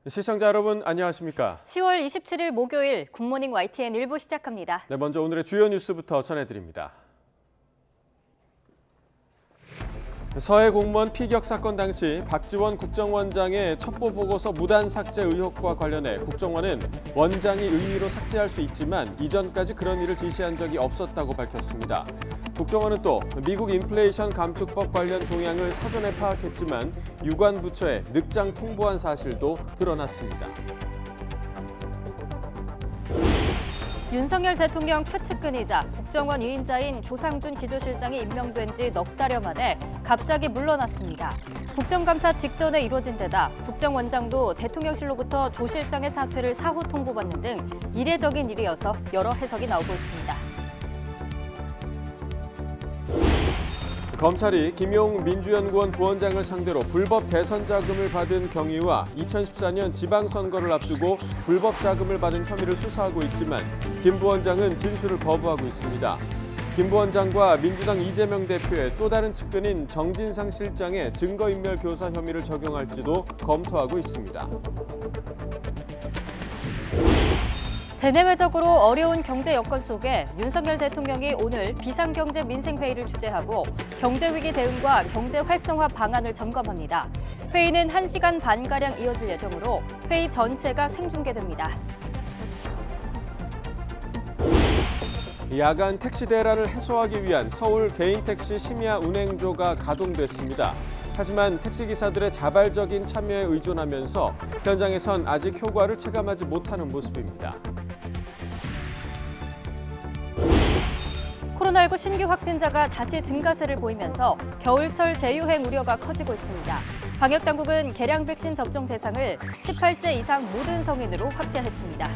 시청자 여러분 안녕하십니까? 10월 27일 목요일 굿모닝 YTN 1부 시작합니다. 네, 먼저 오늘의 주요 뉴스부터 전해드립니다. 서해 공무원 피격 사건 당시 박지원 국정원장의 첩보 보고서 무단 삭제 의혹과 관련해 국정원은 원장이 의미로 삭제할 수 있지만 이전까지 그런 일을 지시한 적이 없었다고 밝혔습니다. 국정원은 또 미국 인플레이션 감축법 관련 동향을 사전에 파악했지만 유관 부처에 늑장 통보한 사실도 드러났습니다. 윤석열 대통령 최측근이자 국정원 2인자인 조상준 기조실장이 임명된 지 넉 달여 만에 갑자기 물러났습니다. 국정감사 직전에 이뤄진 데다 국정원장도 대통령실로부터 조 실장의 사퇴를 사후 통보받는 등 이례적인 일이어서 여러 해석이 나오고 있습니다. 검찰이 김용 민주연구원 부원장을 상대로 불법 대선 자금을 받은 경위와 2014년 지방선거를 앞두고 불법 자금을 받은 혐의를 수사하고 있지만 김 부원장은 진술을 거부하고 있습니다. 김 부원장과 민주당 이재명 대표의 또 다른 측근인 정진상 실장의 증거인멸 교사 혐의를 적용할지도 검토하고 있습니다. 대내외적으로 어려운 경제 여건 속에 윤석열 대통령이 오늘 비상경제 민생회의를 주재하고 경제위기 대응과 경제 활성화 방안을 점검합니다. 회의는 1시간 반가량 이어질 예정으로 회의 전체가 생중계됩니다. 야간 택시 대란을 해소하기 위한 서울 개인택시 심야 운행조가 가동됐습니다. 하지만 택시기사들의 자발적인 참여에 의존하면서 현장에선 아직 효과를 체감하지 못하는 모습입니다. 코로나19 신규 확진자가 다시 증가세를 보이면서 겨울철 재유행 우려가 커지고 있습니다. 방역당국은 개량 백신 접종 대상을 18세 이상 모든 성인으로 확대했습니다.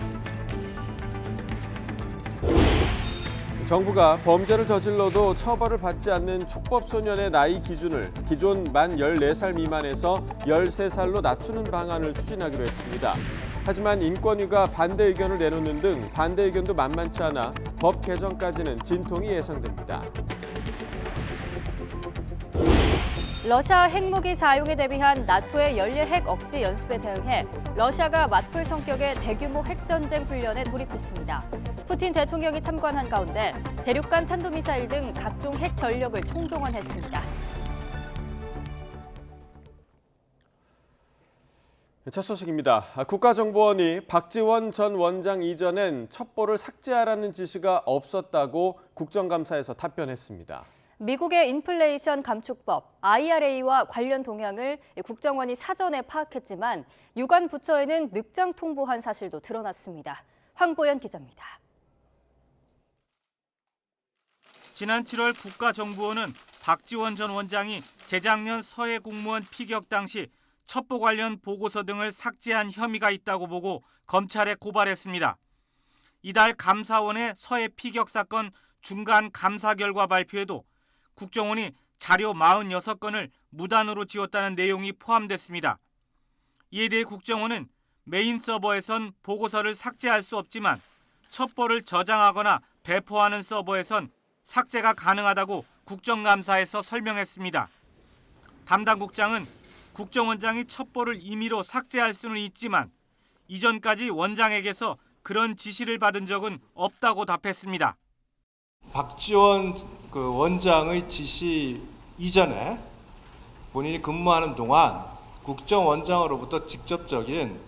정부가 범죄를 저질러도 처벌을 받지 않는 촉법소년의 나이 기준을 기존 만 14살 미만에서 13살로 낮추는 방안을 추진하기로 했습니다. 하지만 인권위가 반대 의견을 내놓는 등 반대 의견도 만만치 않아 법 개정까지는 진통이 예상됩니다. 러시아 핵무기 사용에 대비한 나토의 연례 핵 억지 연습에 대응해 러시아가 맞불 성격의 대규모 핵전쟁 훈련에 돌입했습니다. 푸틴 대통령이 참관한 가운데 대륙간 탄도미사일 등 각종 핵 전력을 총동원했습니다. 첫 소식입니다. 국가정보원이 박지원 전 원장 이전엔 첩보를 삭제하라는 지시가 없었다고 국정감사에서 답변했습니다. 미국의 인플레이션 감축법 IRA와 관련 동향을 국정원이 사전에 파악했지만 유관 부처에는 늑장 통보한 사실도 드러났습니다. 황보연 기자입니다. 지난 7월 국가정보원은 박지원 전 원장이 재작년 서해 공무원 피격 당시 첩보 관련 보고서 등을 삭제한 혐의가 있다고 보고 검찰에 고발했습니다. 이달 감사원의 서해 피격 사건 중간 감사 결과 발표에도 국정원이 자료 46건을 무단으로 지웠다는 내용이 포함됐습니다. 이에 대해 국정원은 메인 서버에선 보고서를 삭제할 수 없지만 첩보를 저장하거나 배포하는 서버에선 삭제가 가능하다고 국정감사에서 설명했습니다. 담당 국장은 국정원장이 첩보를 임의로 삭제할 수는 있지만 이전까지 원장에게서 그런 지시를 받은 적은 없다고 답했습니다. 박지원 원장의 지시 이전에 본인이 근무하는 동안 국정원장으로부터 직접적인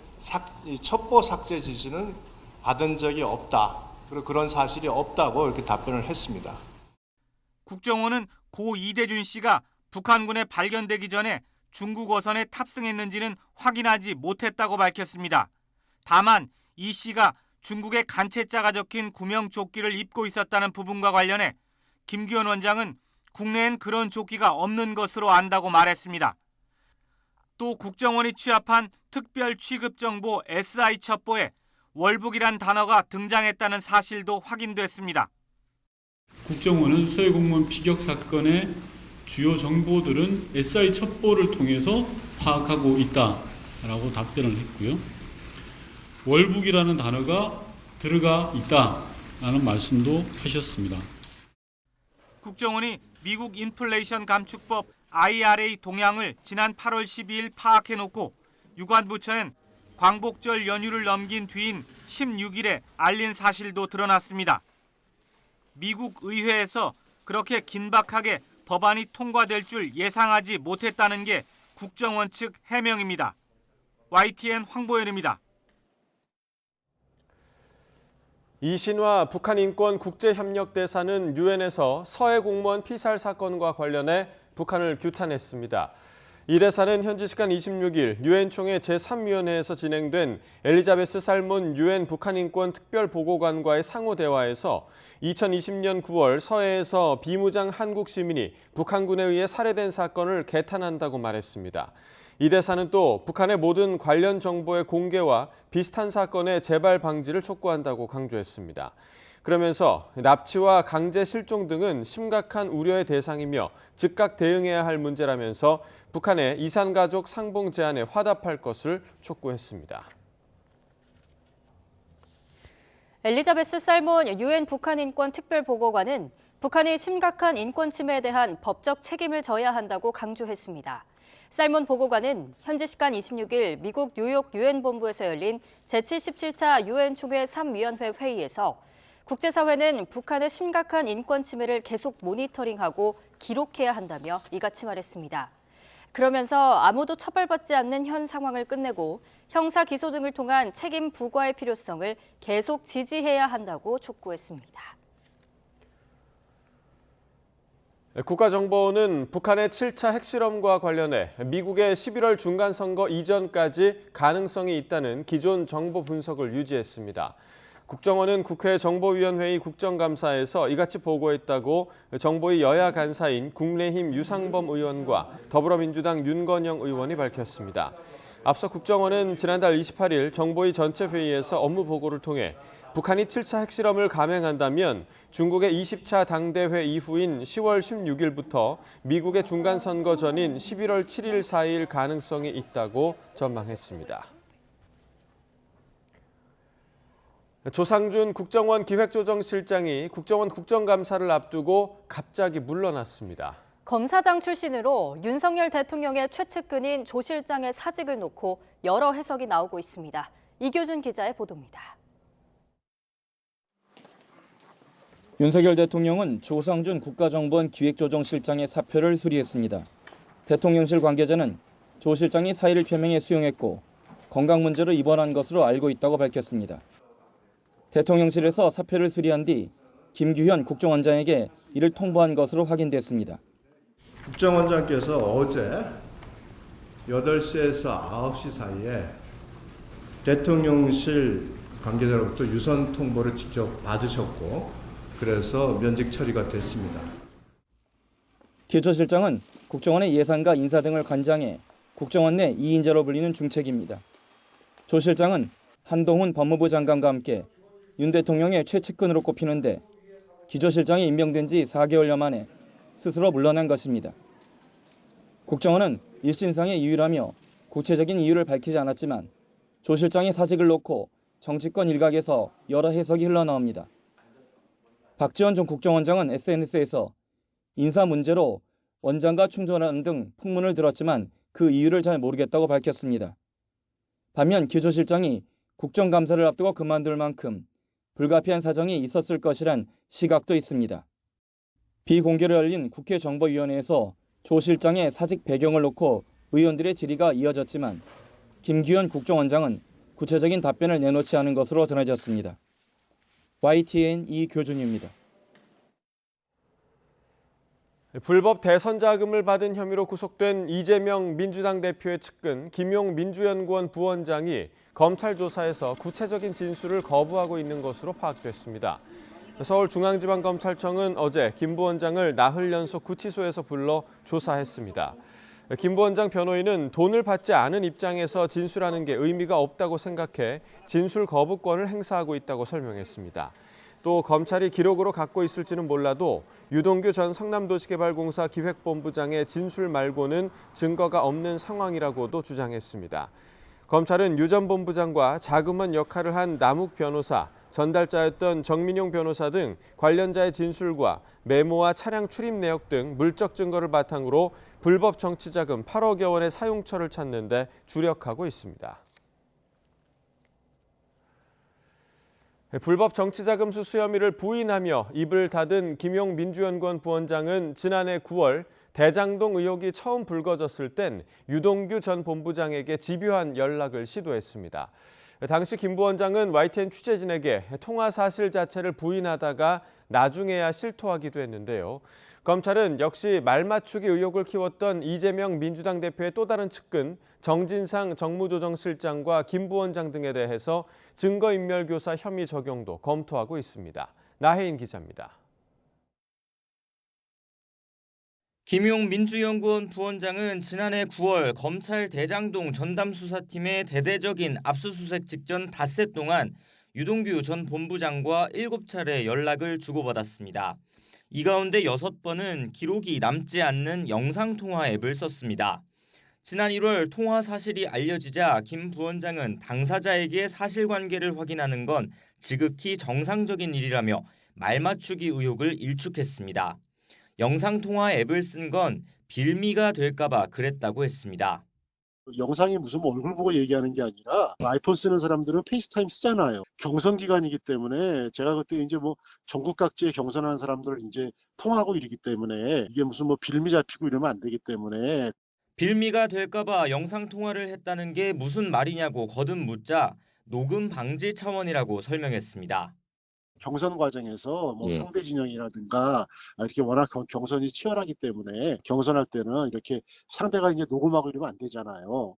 첩보 삭제 지시는 받은 적이 없다. 그리고 그런 사실이 없다고 이렇게 답변을 했습니다. 국정원은 고 이대준 씨가 북한군에 발견되기 전에 중국 어선에 탑승했는지는 확인하지 못했다고 밝혔습니다. 다만 이 씨가 중국의 간체자가 적힌 구명 조끼를 입고 있었다는 부분과 관련해 김기현 원장은 국내엔 그런 조끼가 없는 것으로 안다고 말했습니다. 또 국정원이 취합한 특별 취급 정보 SI 첩보에 월북이란 단어가 등장했다는 사실도 확인됐습니다. 국정원은 서해 공무원 피격 사건의 주요 정보들은 SI 첩보를 통해서 파악하고 있다라고 답변을 했고요. 월북이라는 단어가 들어가 있다라는 말씀도 하셨습니다. 국정원이 미국 인플레이션 감축법 IRA 동향을 지난 8월 12일 파악해놓고 유관 부처엔 광복절 연휴를 넘긴 뒤인 16일에 알린 사실도 드러났습니다. 미국 의회에서 그렇게 긴박하게 법안이 통과될 줄 예상하지 못했다는 게 국정원 측 해명입니다. YTN 황보현입니다. 이신화 북한인권국제협력대사는 유엔에서 서해 공무원 피살 사건과 관련해 북한을 규탄했습니다. 이 대사는 현지 시간 26일 유엔 총회 제3위원회에서 진행된 엘리자베스 살몬 유엔 북한인권 특별보고관과의 상호 대화에서 2020년 9월 서해에서 비무장 한국 시민이 북한군에 의해 살해된 사건을 개탄한다고 말했습니다. 이 대사는 또 북한의 모든 관련 정보의 공개와 비슷한 사건의 재발 방지를 촉구한다고 강조했습니다. 그러면서 납치와 강제 실종 등은 심각한 우려의 대상이며 즉각 대응해야 할 문제라면서 북한의 이산가족 상봉 제안에 화답할 것을 촉구했습니다. 엘리자베스 살몬 유엔 북한인권 특별보고관은 북한이 심각한 인권 침해에 대한 법적 책임을 져야 한다고 강조했습니다. 살몬 보고관은 현지 시간 26일 미국 뉴욕 유엔 본부에서 열린 제77차 유엔 총회 3위원회 회의에서 국제사회는 북한의 심각한 인권 침해를 계속 모니터링하고 기록해야 한다며 이같이 말했습니다. 그러면서 아무도 처벌받지 않는 현 상황을 끝내고 형사 기소 등을 통한 책임 부과의 필요성을 계속 지지해야 한다고 촉구했습니다. 국가정보원은 북한의 7차 핵실험과 관련해 미국의 11월 중간선거 이전까지 가능성이 있다는 기존 정보 분석을 유지했습니다. 국정원은 국회 정보위원회의 국정감사에서 이같이 보고했다고 정보위 여야 간사인 국민의힘 유상범 의원과 더불어민주당 윤건영 의원이 밝혔습니다. 앞서 국정원은 지난달 28일 정보위 전체 회의에서 업무 보고를 통해 북한이 7차 핵실험을 감행한다면 중국의 20차 당대회 이후인 10월 16일부터 미국의 중간선거 전인 11월 7일 사이일 가능성이 있다고 전망했습니다. 조상준 국정원 기획조정실장이 국정원 국정감사를 앞두고 갑자기 물러났습니다. 검사장 출신으로 윤석열 대통령의 최측근인 조 실장의 사직을 놓고 여러 해석이 나오고 있습니다. 이교준 기자의 보도입니다. 윤석열 대통령은 조상준 국가정보원 기획조정실장의 사표를 수리했습니다. 대통령실 관계자는 조 실장이 사의를 표명해 수용했고 건강 문제로 입원한 것으로 알고 있다고 밝혔습니다. 대통령실에서 사표를 수리한 뒤 김규현 국정원장에게 이를 통보한 것으로 확인됐습니다. 국정원장께서 어제 8시에서 9시 사이에 대통령실 관계자로부터 유선 통보를 직접 받으셨고 그래서 면직 처리가 됐습니다. 기조실장은 국정원의 예산과 인사 등을 관장해 국정원 내 2인자로 불리는 중책입니다. 조 실장은 한동훈 법무부 장관과 함께 윤 대통령의 최측근으로 꼽히는데 기조실장이 임명된 지 4개월여 만에 스스로 물러난 것입니다. 국정원은 1심상의 이유라며 구체적인 이유를 밝히지 않았지만 조 실장의 사직을 놓고 정치권 일각에서 여러 해석이 흘러나옵니다. 박지원 전 국정원장은 SNS에서 인사 문제로 원장과 충돌하는 등 풍문을 들었지만 그 이유를 잘 모르겠다고 밝혔습니다. 반면 기조실장이 국정감사를 앞두고 그만둘 만큼 불가피한 사정이 있었을 것이란 시각도 있습니다. 비공개로 열린 국회 정보위원회에서 조 실장의 사직 배경을 놓고 의원들의 질의가 이어졌지만 김규현 국정원장은 구체적인 답변을 내놓지 않은 것으로 전해졌습니다. YTN 이교준입니다. 불법 대선 자금을 받은 혐의로 구속된 이재명 민주당 대표의 측근 김용 민주연구원 부원장이 검찰 조사에서 구체적인 진술을 거부하고 있는 것으로 파악됐습니다. 서울중앙지방검찰청은 어제 김 부원장을 나흘 연속 구치소에서 불러 조사했습니다. 김 부원장 변호인은 돈을 받지 않은 입장에서 진술하는 게 의미가 없다고 생각해 진술 거부권을 행사하고 있다고 설명했습니다. 또 검찰이 기록으로 갖고 있을지는 몰라도 유동규 전 성남도시개발공사 기획본부장의 진술 말고는 증거가 없는 상황이라고도 주장했습니다. 검찰은 유 전 본부장과 자금원 역할을 한 남욱 변호사, 전달자였던 정민용 변호사 등 관련자의 진술과 메모와 차량 출입 내역 등 물적 증거를 바탕으로 불법 정치자금 8억여 원의 사용처를 찾는 데 주력하고 있습니다. 불법 정치자금 수수 혐의를 부인하며 입을 닫은 김용 민주연구원 부원장은 지난해 9월 대장동 의혹이 처음 불거졌을 땐 유동규 전 본부장에게 집요한 연락을 시도했습니다. 당시 김 부원장은 YTN 취재진에게 통화 사실 자체를 부인하다가 나중에야 실토하기도 했는데요. 검찰은 역시 말맞추기 의혹을 키웠던 이재명 민주당 대표의 또 다른 측근 정진상 정무조정실장과 김 부원장 등에 대해서 증거인멸교사 혐의 적용도 검토하고 있습니다. 나혜인 기자입니다. 김용 민주연구원 부원장은 지난해 9월 검찰 대장동 전담수사팀의 대대적인 압수수색 직전 닷새 동안 유동규 전 본부장과 7차례 연락을 주고받았습니다. 이 가운데 6번은 기록이 남지 않는 영상통화 앱을 썼습니다. 지난 1월 통화 사실이 알려지자 김 부원장은 당사자에게 사실관계를 확인하는 건 지극히 정상적인 일이라며 말맞추기 의혹을 일축했습니다. 영상통화 앱을 쓴 건 빌미가 될까 봐 그랬다고 했습니다. 영상이 무슨 얼굴 보고 얘기하는 게 아니라 아이폰 쓰는 사람들은 페이스타임 쓰잖아요. 경선 기간이기 때문에 제가 그때 이제 뭐 전국 각지에 경선하는 사람들을 이제 통하고 이러기 때문에 이게 무슨 뭐 빌미 잡히고 이러면 안 되기 때문에 빌미가 될까 봐 영상통화를 했다는 게 무슨 말이냐고 거듭 묻자 녹음 방지 차원이라고 설명했습니다. 경선 과정에서 뭐 상대 진영이라든가 이렇게 워낙 경선이 치열하기 때문에 경선할 때는 이렇게 상대가 이제 녹음하고 이러면 안 되잖아요.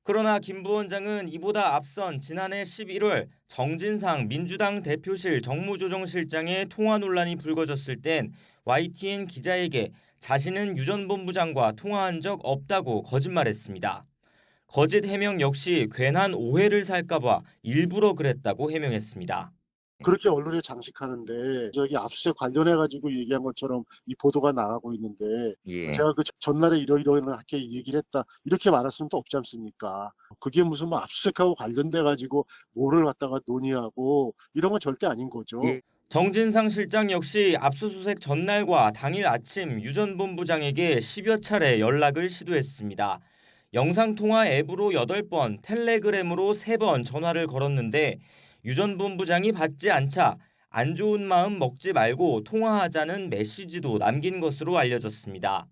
그러나 김 부원장은 이보다 앞선 지난해 11월 정진상 민주당 대표실 정무조정실장의 통화 논란이 불거졌을 땐 YTN 기자에게 자신은 유 전 본부장과 통화한 적 없다고 거짓말했습니다. 거짓 해명 역시 괜한 오해를 살까 봐 일부러 그랬다고 해명했습니다. 그렇게 언론에 장식하는데 저기 압수수색 관련해가지고 얘기한 것처럼 이 보도가 나가고 있는데 제가 그 전날에 이러이러하게 얘기를 했다 이렇게 말할 수는 또 없지 않습니까? 그게 무슨 뭐 압수수색하고 관련돼가지고 뭐를 갖다가 논의하고 이런 건 절대 아닌 거죠. 정진상 실장 역시 압수수색 전날과 당일 아침 유 전 본부장에게 10여 차례 연락을 시도했습니다. 영상통화 앱으로 8번, 텔레그램으로 3번 전화를 걸었는데 유 전 본부장이 받지 않자 안 좋은 마음 먹지 말고 통화하자는 메시지도 남긴 것으로 알려졌습니다.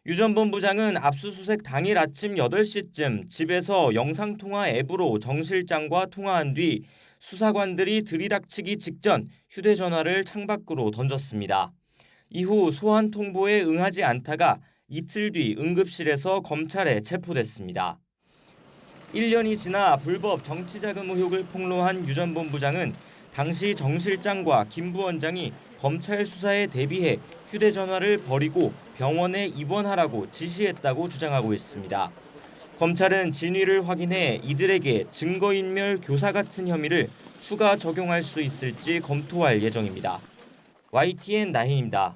유 전 본부장은 압수수색 당일 아침 8시쯤 집에서 영상통화 앱으로 정 실장과 통화한 뒤 수사관들이 들이닥치기 직전 휴대전화를 창밖으로 던졌습니다. 이후 소환 통보에 응하지 않다가 이틀 뒤 응급실에서 검찰에 체포됐습니다. 1년이 지나 불법 정치자금 의혹을 폭로한 유 전 본부장은 당시 정 실장과 김 부원장이 검찰 수사에 대비해 휴대전화를 버리고 병원에 입원하라고 지시했다고 주장하고 있습니다. 검찰은 진위를 확인해 이들에게 증거인멸 교사 같은 혐의를 추가 적용할 수 있을지 검토할 예정입니다. YTN 나혜인입니다.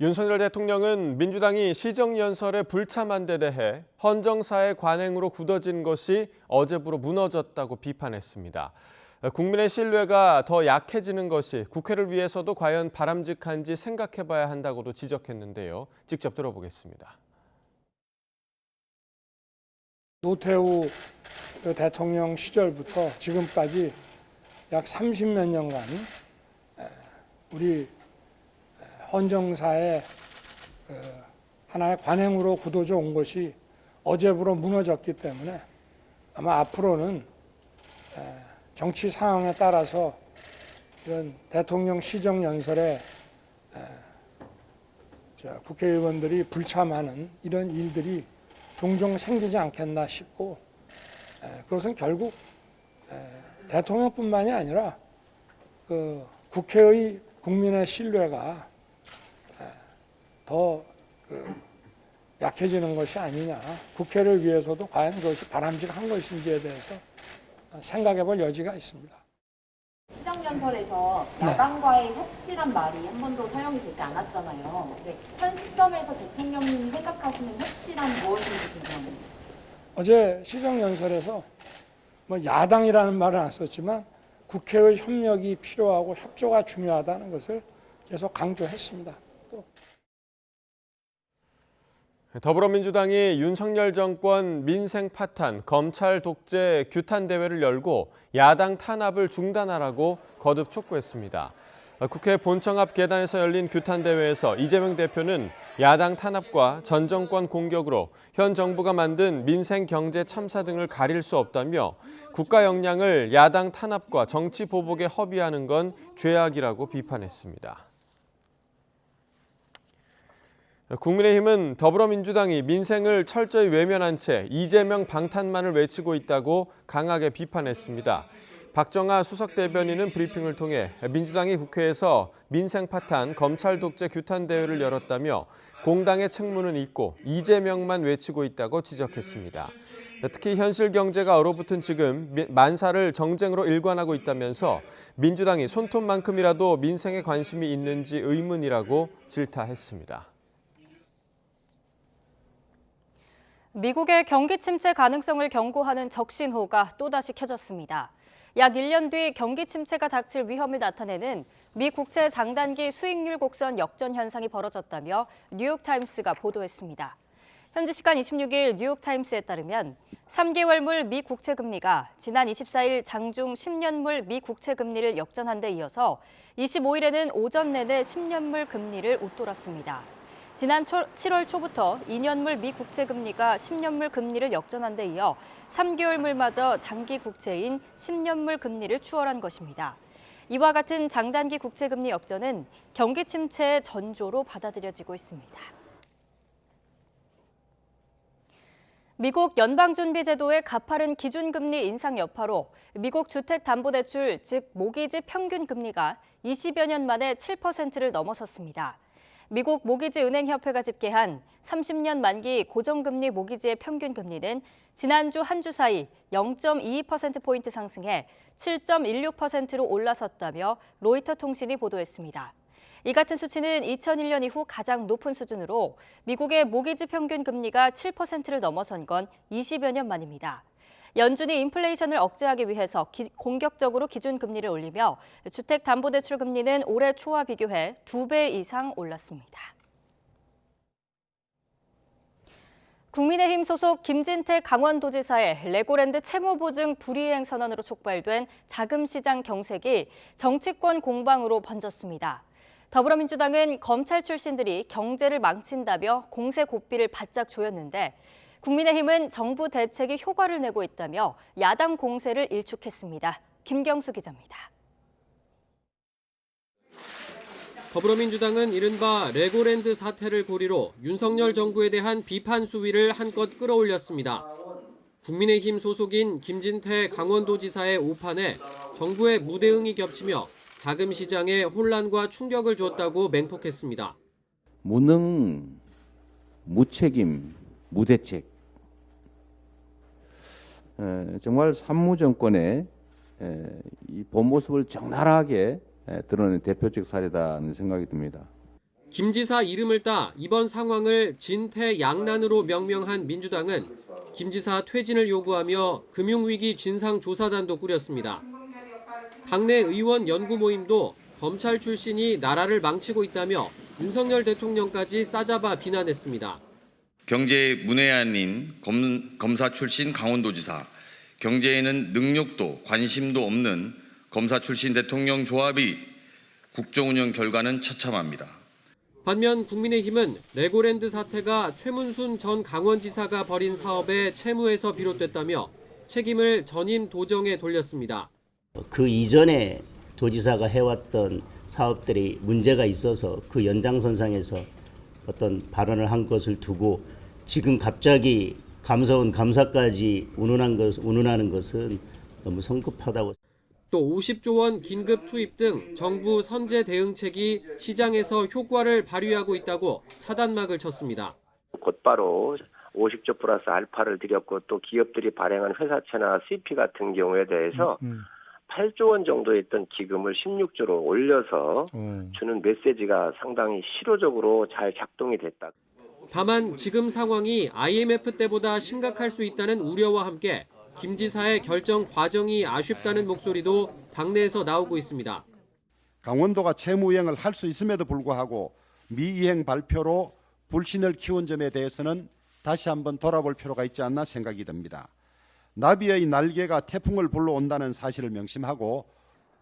윤석열 대통령은 민주당이 시정연설의 불참한 데 대해 헌정사의 관행으로 굳어진 것이 어제부로 무너졌다고 비판했습니다. 국민의 신뢰가 더 약해지는 것이 국회를 위해서도 과연 바람직한지 생각해봐야 한다고도 지적했는데요. 직접 들어보겠습니다. 노태우 대통령 시절부터 지금까지 약 30몇 년간 우리 헌정사의 하나의 관행으로 굳어져 온 것이 어제부로 무너졌기 때문에 아마 앞으로는 정치 상황에 따라서 이런 대통령 시정연설에 국회의원들이 불참하는 이런 일들이 종종 생기지 않겠나 싶고 그것은 결국 대통령뿐만이 아니라 그 국회의 국민의 신뢰가 더 약해지는 것이 아니냐. 국회를 위해서도 과연 그것이 바람직한 것인지에 대해서 생각해 볼 여지가 있습니다. 시정연설에서 야당과의 협치란 말이 한 번도 사용이 되지 않았잖아요. 근데 현 시점에서 대통령님이 생각하시는 협치란 무엇인지 궁금합니다. 어제 시정연설에서 뭐 야당이라는 말은 안 썼지만 국회의 협력이 필요하고 협조가 중요하다는 것을 계속 강조했습니다. 더불어민주당이 윤석열 정권 민생 파탄, 검찰 독재 규탄 대회를 열고 야당 탄압을 중단하라고 거듭 촉구했습니다. 국회 본청 앞 계단에서 열린 규탄 대회에서 이재명 대표는 야당 탄압과 전 정권 공격으로 현 정부가 만든 민생 경제 참사 등을 가릴 수 없다며 국가 역량을 야당 탄압과 정치 보복에 허비하는 건 죄악이라고 비판했습니다. 국민의힘은 더불어민주당이 민생을 철저히 외면한 채 이재명 방탄만을 외치고 있다고 강하게 비판했습니다. 박정아 수석 대변인은 브리핑을 통해 민주당이 국회에서 민생 파탄, 검찰 독재 규탄 대회를 열었다며 공당의 책무는 있고 이재명만 외치고 있다고 지적했습니다. 특히 현실 경제가 얼어붙은 지금 만사를 정쟁으로 일관하고 있다면서 민주당이 손톱만큼이라도 민생에 관심이 있는지 의문이라고 질타했습니다. 미국의 경기 침체 가능성을 경고하는 적신호가 또다시 켜졌습니다. 약 1년 뒤 경기 침체가 닥칠 위험을 나타내는 미 국채 장단기 수익률 곡선 역전 현상이 벌어졌다며 뉴욕타임스가 보도했습니다. 현지 시간 26일 뉴욕타임스에 따르면 3개월물 미 국채 금리가 지난 24일 장중 10년물 미 국채 금리를 역전한 데 이어서 25일에는 오전 내내 10년물 금리를 웃돌았습니다. 지난 7월 초부터 2년물 미 국채 금리가 10년물 금리를 역전한 데 이어 3개월물마저 장기 국채인 10년물 금리를 추월한 것입니다. 이와 같은 장단기 국채 금리 역전은 경기 침체의 전조로 받아들여지고 있습니다. 미국 연방준비제도의 가파른 기준금리 인상 여파로 미국 주택담보대출, 즉 모기지 평균 금리가 20여 년 만에 7%를 넘어섰습니다. 미국 모기지은행협회가 집계한 30년 만기 고정금리 모기지의 평균 금리는 지난주 한 주 사이 0.22%포인트 상승해 7.16%로 올라섰다며 로이터 통신이 보도했습니다. 이 같은 수치는 2001년 이후 가장 높은 수준으로 미국의 모기지 평균 금리가 7%를 넘어선 건 20여 년 만입니다. 연준이 인플레이션을 억제하기 위해서 공격적으로 기준금리를 올리며 주택담보대출 금리는 올해 초와 비교해 2배 이상 올랐습니다. 국민의힘 소속 김진태 강원도지사의 레고랜드 채무보증 불이행 선언으로 촉발된 자금시장 경색이 정치권 공방으로 번졌습니다. 더불어민주당은 검찰 출신들이 경제를 망친다며 공세 고삐를 바짝 조였는데 국민의힘은 정부 대책이 효과를 내고 있다며 야당 공세를 일축했습니다. 김경수 기자입니다. 더불어민주당은 이른바 레고랜드 사태를 고리로 윤석열 정부에 대한 비판 수위를 한껏 끌어올렸습니다. 국민의힘 소속인 김진태 강원도지사의 오판에 정부의 무대응이 겹치며 자금 시장에 혼란과 충격을 줬다고 맹폭했습니다. 무능, 무책임, 무대책. 정말 산무 정권의 이 본 모습을 적나라하게 드러낸 대표적 사례다는 생각이 듭니다. 김 지사 이름을 따 이번 상황을 진퇴양난으로 명명한 민주당은 김 지사 퇴진을 요구하며 금융위기 진상조사단도 꾸렸습니다. 당내 의원 연구 모임도 검찰 출신이 나라를 망치고 있다며 윤석열 대통령까지 싸잡아 비난했습니다. 경제의 문외한인 검사 출신 강원도지사, 경제에는 능력도 관심도 없는 검사 출신 대통령 조합이 국정운영 결과는 처참합니다. 반면 국민의힘은 레고랜드 사태가 최문순 전 강원지사가 벌인 사업의 채무에서 비롯됐다며 책임을 전임 도정에 돌렸습니다. 그 이전에 도지사가 해왔던 사업들이 문제가 있어서 그 연장선상에서 어떤 발언을 한 것을 두고 지금 갑자기 감사원 감사까지 운운하는 것은 너무 성급하다고. 또 50조 원 긴급 투입 등 정부 선제 대응책이 시장에서 효과를 발휘하고 있다고 차단막을 쳤습니다. 곧바로 50조 플러스 알파를 들였고 또 기업들이 발행한 회사채나 CP 같은 경우에 대해서 8조 원 정도에 있던 기금을 16조로 올려서 주는 메시지가 상당히 실효적으로 잘 작동이 됐다. 다만 지금 상황이 IMF 때보다 심각할 수 있다는 우려와 함께 김 지사의 결정 과정이 아쉽다는 목소리도 당내에서 나오고 있습니다. 강원도가 채무이행을 할 수 있음에도 불구하고 미이행 발표로 불신을 키운 점에 대해서는 다시 한번 돌아볼 필요가 있지 않나 생각이 듭니다. 나비의 날개가 태풍을 불러온다는 사실을 명심하고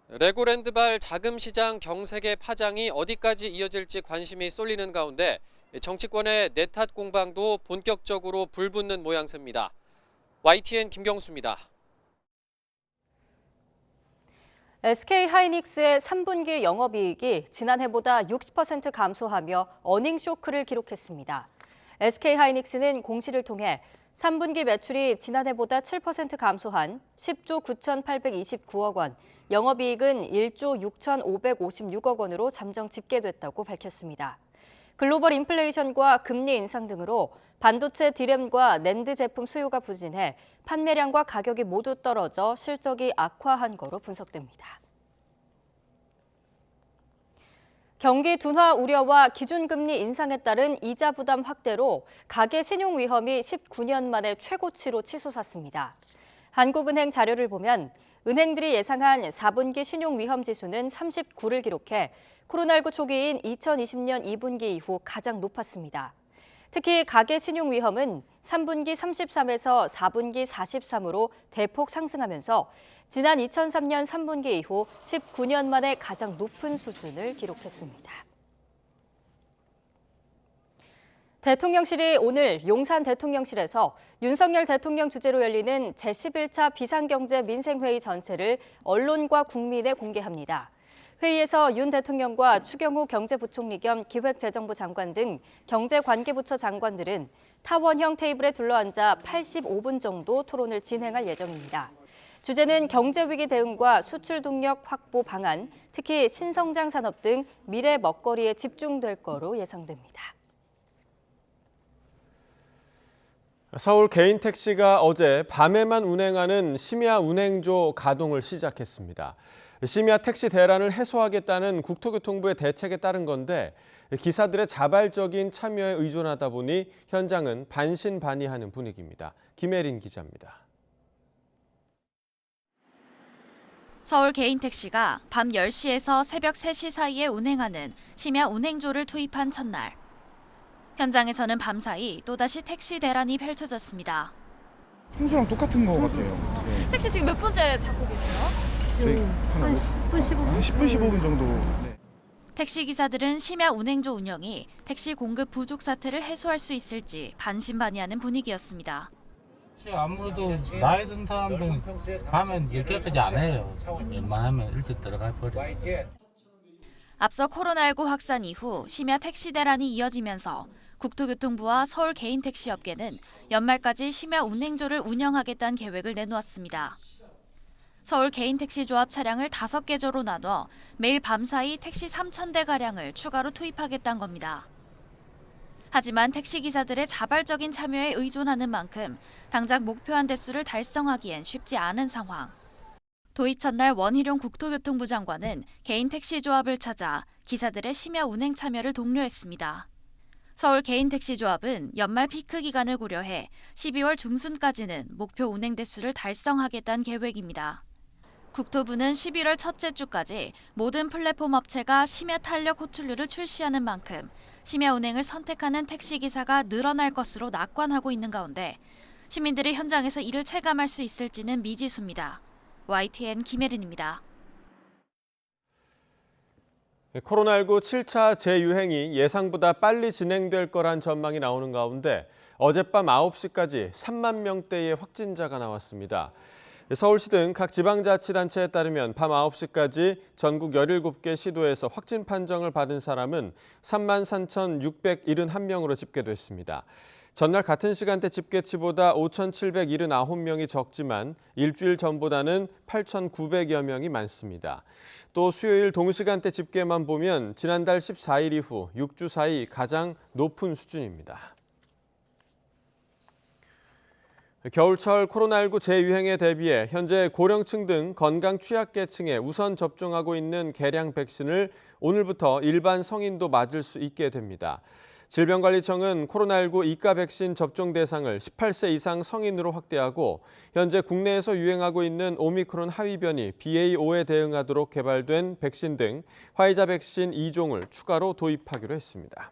레고랜드발 자금시장 경색의 파장이 어디까지 이어질지 관심이 쏠리는 가운데 정치권의 내탓 공방도 본격적으로 불붙는 모양새입니다. YTN 김경수입니다. SK하이닉스의 3분기 영업이익이 지난해보다 60% 감소하며 어닝 쇼크를 기록했습니다. SK하이닉스는 공시를 통해 3분기 매출이 지난해보다 7% 감소한 10조 9,829억 원, 영업이익은 1조 6,556억 원으로 잠정 집계됐다고 밝혔습니다. 글로벌 인플레이션과 금리 인상 등으로 반도체 디램과 낸드 제품 수요가 부진해 판매량과 가격이 모두 떨어져 실적이 악화한 거로 분석됩니다. 경기 둔화 우려와 기준금리 인상에 따른 이자 부담 확대로 가계 신용 위험이 19년 만에 최고치로 치솟았습니다. 한국은행 자료를 보면 은행들이 예상한 4분기 신용 위험 지수는 39를 기록해 코로나19 초기인 2020년 2분기 이후 가장 높았습니다. 특히 가계 신용 위험은 3분기 33에서 4분기 43으로 대폭 상승하면서 지난 2003년 3분기 이후 19년 만에 가장 높은 수준을 기록했습니다. 대통령실이 오늘 용산 대통령실에서 윤석열 대통령 주재로 열리는 제11차 비상경제 민생회의 전체를 언론과 국민에 공개합니다. 회의에서 윤 대통령과 추경호 경제부총리 겸 기획재정부 장관 등 경제관계부처 장관들은 타원형 테이블에 둘러앉아 85분 정도 토론을 진행할 예정입니다. 주제는 경제위기 대응과 수출 동력 확보 방안, 특히 신성장 산업 등 미래 먹거리에 집중될 거로 예상됩니다. 서울 개인 택시가 어제 밤에만 운행하는 심야 운행조 가동을 시작했습니다. 심야 택시 대란을 해소하겠다는 국토교통부의 대책에 따른 건데 기사들의 자발적인 참여에 의존하다 보니 현장은 반신반의하는 분위기입니다. 김혜린 기자입니다. 서울 개인 택시가 밤 10시에서 새벽 3시 사이에 운행하는 심야 운행조를 투입한 첫날. 현장에서는 밤사이 또다시 택시 대란이 펼쳐졌습니다. 평소랑 똑같은 것 같아요. 네. 택시 지금 몇 분째 잡고 계세요? 한 10분, 15분? 10분, 15분 정도. 네. 택시 기사들은 심야 운행조 운영이 택시 공급 부족 사태를 해소할 수 있을지 반신반의하는 분위기였습니다. 아무래도 나이 든 사람들은 밤엔 이렇게까지 안 해요. 웬만하면 일찍 들어가 버려요. 앞서 코로나19 확산 이후 심야 택시 대란이 이어지면서 국토교통부와 서울 개인택시업계는 연말까지 심야 운행조를 운영하겠다는 계획을 내놓았습니다. 서울 개인택시조합 차량을 5개 조로 나눠 매일 밤사이 택시 3,000대가량을 추가로 투입하겠다는 겁니다. 하지만 택시기사들의 자발적인 참여에 의존하는 만큼 당장 목표한 대수를 달성하기엔 쉽지 않은 상황. 도입 첫날 원희룡 국토교통부 장관은 개인택시조합을 찾아 기사들의 심야 운행 참여를 독려했습니다. 서울 개인택시조합은 연말 피크 기간을 고려해 12월 중순까지는 목표 운행 대수를 달성하겠다는 계획입니다. 국토부는 11월 첫째 주까지 모든 플랫폼 업체가 심야 탄력 호출률을 출시하는 만큼 심야 운행을 선택하는 택시기사가 늘어날 것으로 낙관하고 있는 가운데 시민들이 현장에서 이를 체감할 수 있을지는 미지수입니다. YTN 김혜린입니다. 코로나19 7차 재유행이 예상보다 빨리 진행될 거란 전망이 나오는 가운데 어젯밤 9시까지 3만 명대의 확진자가 나왔습니다. 서울시 등 각 지방자치단체에 따르면 밤 9시까지 전국 17개 시도에서 확진 판정을 받은 사람은 33,671명으로 집계됐습니다. 전날 같은 시간대 집계치보다 5,779명이 적지만 일주일 전보다는 8,900여 명이 많습니다. 또 수요일 동시간대 집계만 보면 지난달 14일 이후 6주 사이 가장 높은 수준입니다. 겨울철 코로나19 재유행에 대비해 현재 고령층 등 건강 취약계층에 우선 접종하고 있는 개량 백신을 오늘부터 일반 성인도 맞을 수 있게 됩니다. 질병관리청은 코로나19 이가 백신 접종 대상을 18세 이상 성인으로 확대하고 현재 국내에서 유행하고 있는 오미크론 하위 변이 BA.5에 대응하도록 개발된 백신 등 화이자 백신 2종을 추가로 도입하기로 했습니다.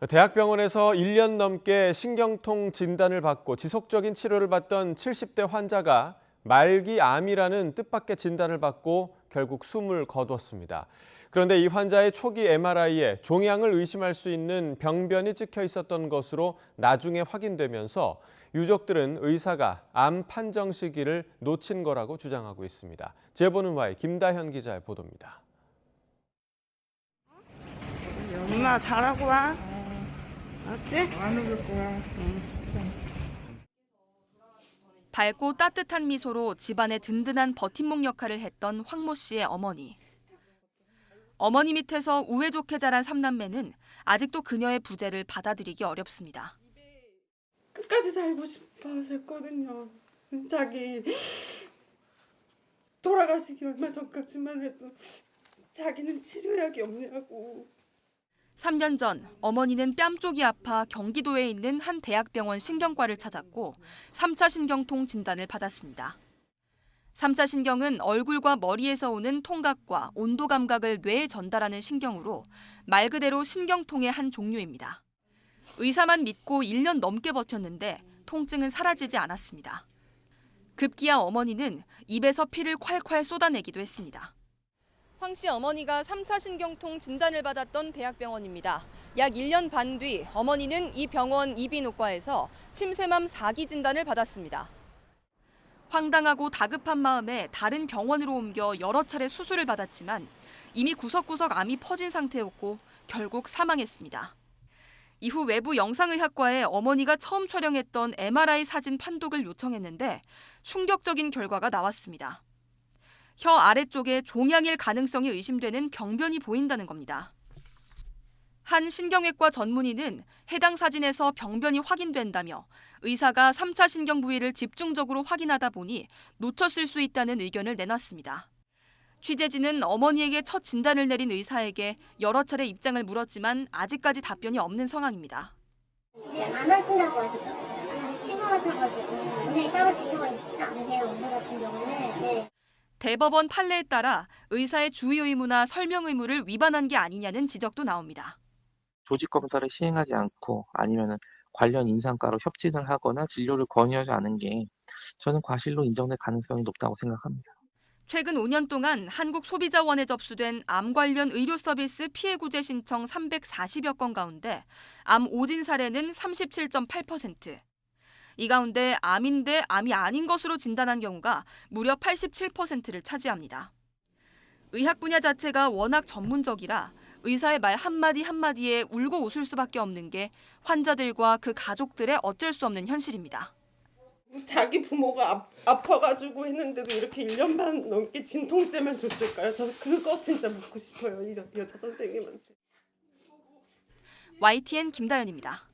대학병원에서 1년 넘게 신경통 진단을 받고 지속적인 치료를 받던 70대 환자가 말기 암이라는 뜻밖의 진단을 받고 결국 숨을 거두었습니다. 그런데 이 환자의 초기 MRI에 종양을 의심할 수 있는 병변이 찍혀 있었던 것으로 나중에 확인되면서 유족들은 의사가 암 판정 시기를 놓친 거라고 주장하고 있습니다. 제보는 와의 김다현 기자의 보도입니다. 엄마 잘하고 와. 알았지? 안 울을 거야. 밝고 따뜻한 미소로 집안의 든든한 버팀목 역할을 했던 황모 씨의 어머니. 어머니 밑에서 우애 좋게 자란 3남매는 아직도 그녀의 부재를 받아들이기 어렵습니다. 끝까지 살고 싶어 하셨거든요. 자기 돌아가시기 얼마 전까지만 해도 자기는 치료약이 없냐고. 3년 전 어머니는 뺨 쪽이 아파 경기도에 있는 한 대학병원 신경과를 찾았고 3차 신경통 진단을 받았습니다. 3차 신경은 얼굴과 머리에서 오는 통각과 온도 감각을 뇌에 전달하는 신경으로 말 그대로 신경통의 한 종류입니다. 의사만 믿고 1년 넘게 버텼는데 통증은 사라지지 않았습니다. 급기야 어머니는 입에서 피를 콸콸 쏟아내기도 했습니다. 황 씨 어머니가 3차 신경통 진단을 받았던 대학병원입니다. 약 1년 반 뒤 어머니는 이 병원 이비인후과에서 침샘암 4기 진단을 받았습니다. 황당하고 다급한 마음에 다른 병원으로 옮겨 여러 차례 수술을 받았지만 이미 구석구석 암이 퍼진 상태였고 결국 사망했습니다. 이후 외부 영상의학과에 어머니가 처음 촬영했던 MRI 사진 판독을 요청했는데 충격적인 결과가 나왔습니다. 혀 아래쪽에 종양일 가능성이 의심되는 병변이 보인다는 겁니다. 한 신경외과 전문의는 해당 사진에서 병변이 확인된다며 의사가 3차 신경 부위를 집중적으로 확인하다 보니 놓쳤을 수 있다는 의견을 내놨습니다. 취재진은 어머니에게 첫 진단을 내린 의사에게 여러 차례 입장을 물었지만 아직까지 답변이 없는 상황입니다. 안 하신다고 하셨다고요. 취소하셔가지고 근데 따로 진료가 있지 않으세요. 오늘 같은 경우는. 네. 대법원 판례에 따라 의사의 주의 의무나 설명 의무를 위반한 게 아니냐는 지적도 나옵니다. 조직 검사를 시행하지 않고 아니면 관련 인상과로 협진을 하거나 진료를 권유하지 않은 게 저는 과실로 인정될 가능성이 높다고 생각합니다. 최근 5년 동안 한국소비자원에 접수된 암 관련 의료 서비스 피해 구제 신청 340여 건 가운데 암 오진 사례는 37.8%. 이 가운데 암인데 암이 아닌 것으로 진단한 경우가 무려 87%를 차지합니다. 의학 분야 자체가 워낙 전문적이라 의사의 말 한마디 한마디에 울고 웃을 수밖에 없는 게 환자들과 그 가족들의 어쩔 수 없는 현실입니다. 자기 부모가 아파가지고 했는데도 이렇게 1년 반 넘게 진통제만 줬을까요? 저는 그거 진짜 묻고 싶어요. 이 여자 선생님한테. YTN 김다연입니다.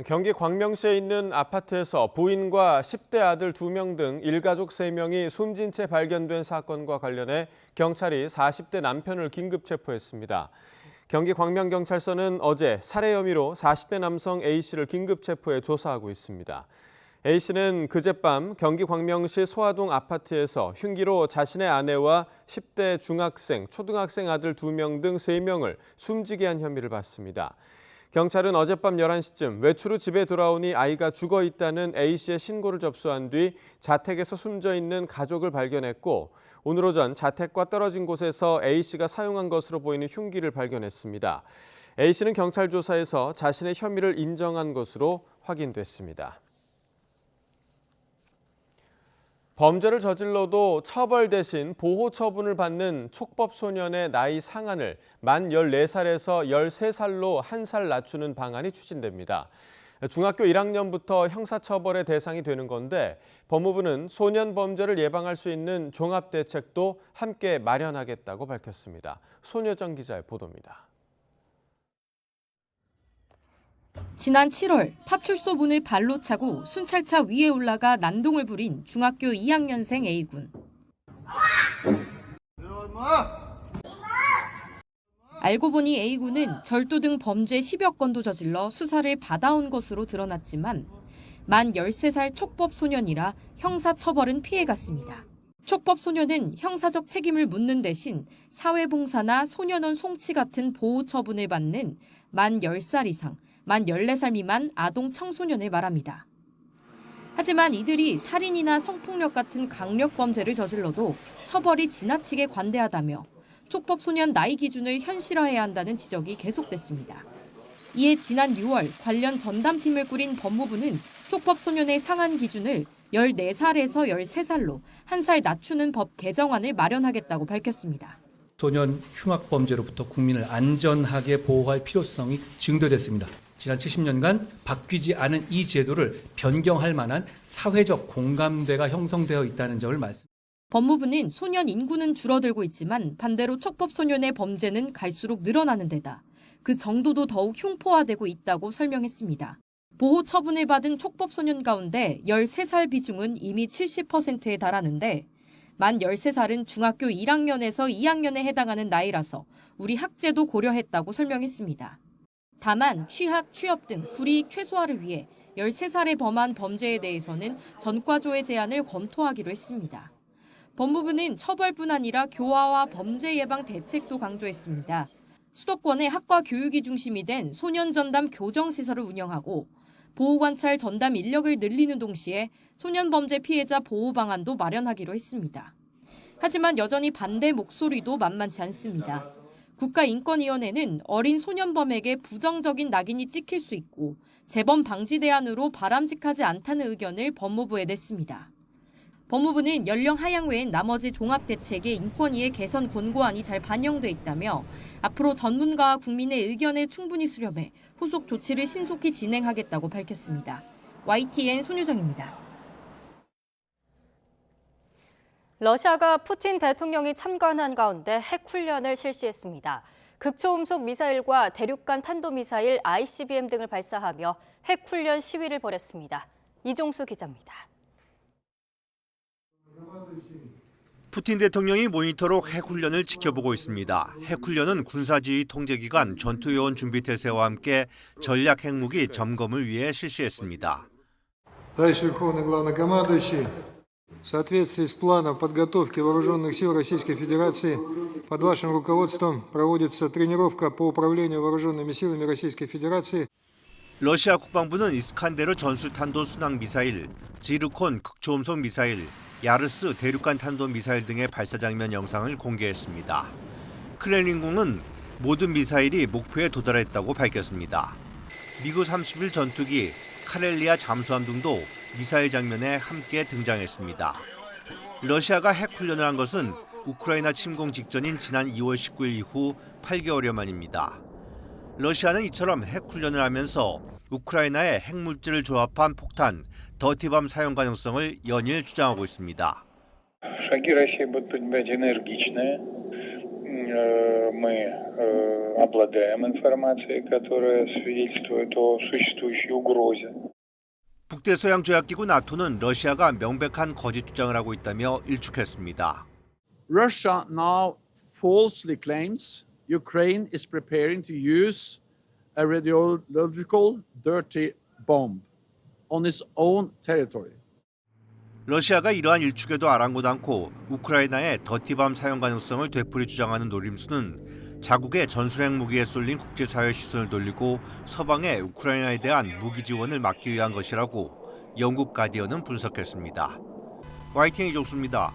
경기 광명시에 있는 아파트에서 부인과 10대 아들 2명 등 일가족 3명이 숨진 채 발견된 사건과 관련해 경찰이 40대 남편을 긴급 체포했습니다. 경기 광명경찰서는 어제 살해 혐의로 40대 남성 A씨를 긴급 체포해 조사하고 있습니다. A씨는 그젯밤 경기 광명시 소화동 아파트에서 흉기로 자신의 아내와 10대 중학생, 초등학생 아들 2명 등 3명을 숨지게 한 혐의를 받습니다. 경찰은 어젯밤 11시쯤 외출 후 집에 돌아오니 아이가 죽어 있다는 A씨의 신고를 접수한 뒤 자택에서 숨져 있는 가족을 발견했고 오늘 오전 자택과 떨어진 곳에서 A씨가 사용한 것으로 보이는 흉기를 발견했습니다. A씨는 경찰 조사에서 자신의 혐의를 인정한 것으로 확인됐습니다. 범죄를 저질러도 처벌 대신 보호 처분을 받는 촉법 소년의 나이 상한을 만 14살에서 13살로 1살 낮추는 방안이 추진됩니다. 중학교 1학년부터 형사처벌의 대상이 되는 건데 법무부는 소년 범죄를 예방할 수 있는 종합대책도 함께 마련하겠다고 밝혔습니다. 손여정 기자의 보도입니다. 지난 7월 파출소 문을 발로 차고 순찰차 위에 올라가 난동을 부린 중학교 2학년생 A군. 알고 보니 A군은 절도 등 범죄 10여 건도 저질러 수사를 받아온 것으로 드러났지만 만 13살 촉법 소년이라 형사처벌은 피해갔습니다. 촉법 소년은 형사적 책임을 묻는 대신 사회봉사나 소년원 송치 같은 보호 처분을 받는 만 10살 이상, 만 14살 미만 아동 청소년을 말합니다. 하지만 이들이 살인이나 성폭력 같은 강력 범죄를 저질러도 처벌이 지나치게 관대하다며 촉법 소년 나이 기준을 현실화해야 한다는 지적이 계속됐습니다. 이에 지난 6월 관련 전담팀을 꾸린 법무부는 촉법 소년의 상한 기준을 14살에서 13살로 1살 낮추는 법 개정안을 마련하겠다고 밝혔습니다. 소년 흉악 범죄로부터 국민을 안전하게 보호할 필요성이 증대됐습니다. 지난 70년간 바뀌지 않은 이 제도를 변경할 만한 사회적 공감대가 형성되어 있다는 점을 말씀드립니다. 법무부는 소년 인구는 줄어들고 있지만 반대로 촉법 소년의 범죄는 갈수록 늘어나는 데다 그 정도도 더욱 흉포화되고 있다고 설명했습니다. 보호 처분을 받은 촉법 소년 가운데 13살 비중은 이미 70%에 달하는데 만 13살은 중학교 1학년에서 2학년에 해당하는 나이라서 우리 학제도 고려했다고 설명했습니다. 다만 취학, 취업 등 불이익 최소화를 위해 13살에 범한 범죄에 대해서는 전과조의 제한을 검토하기로 했습니다. 법무부는 처벌뿐 아니라 교화와 범죄 예방 대책도 강조했습니다. 수도권의 학과 교육이 중심이 된 소년 전담 교정시설을 운영하고 보호관찰 전담 인력을 늘리는 동시에 소년 범죄 피해자 보호 방안도 마련하기로 했습니다. 하지만 여전히 반대 목소리도 만만치 않습니다. 국가인권위원회는 어린 소년범에게 부정적인 낙인이 찍힐 수 있고 재범 방지 대안으로 바람직하지 않다는 의견을 법무부에 냈습니다. 법무부는 연령 하향 외엔 나머지 종합대책의 인권위의 개선 권고안이 잘 반영돼 있다며 앞으로 전문가와 국민의 의견을 충분히 수렴해 후속 조치를 신속히 진행하겠다고 밝혔습니다. YTN 손유정입니다. 러시아가 푸틴 대통령이 참관한 가운데 핵훈련을 실시했습니다. 극초음속 미사일과 대륙간 탄도미사일 ICBM 등을 발사하며 핵훈련 시위를 벌였습니다. 이종수 기자입니다. 푸틴 대통령이 모니터로 핵훈련을 지켜보고 있습니다. 핵훈련은 군사지휘 통제기관 전투요원 준비태세와 함께 전략 핵무기 점검을 위해 실시했습니다. Товарищ Верховный Главнокомандующий, в соответствии с планом подготовки вооруженных сил Российской Федерации, под вашим руководством проводится тренировка по управлению вооруженными силами Российской Федерации. 러시아 국방부는 이스칸데르 전술탄도 순항 미사일, 지르콘 극초음속 미사일, 야르스 대륙간 탄도 미사일 등의 발사 장면 영상을 공개했습니다. 크렘린궁은 모든 미사일이 목표에 도달했다고 밝혔습니다. 미그 31 전투기, 카렐리아 잠수함 등도 미사일 장면에 함께 등장했습니다. 러시아가 핵훈련을 한 것은 우크라이나 침공 직전인 지난 2월 19일 이후 8개월여 만입니다. 러시아는 이처럼 핵훈련을 하면서 우크라이나에 핵물질을 조합한 폭탄, 더티밤 사용 가능성을 연일 주장하고 있습니다. Шаги России будут быть энергичные. Мы обладаем информацией, которая свидетельствует о существующей угрозе. 북대서양 조약기구 나토는 러시아가 명백한 거짓 주장을 하고 있다며 일축했습니다. Russia now falsely claims Ukraine is preparing to use a radiological dirty bomb on its own territory. 러시아가 이러한 일축에도 아랑곳 않고 우크라이나의 더티밤 사용 가능성을 되풀이 주장하는 노림수는 자국의 전술핵 무기에 쏠린 국제사회 시선을 돌리고 서방의 우크라이나에 대한 무기 지원을 막기 위한 것이라고 영국 가디언은 분석했습니다. YTN 이종수입니다.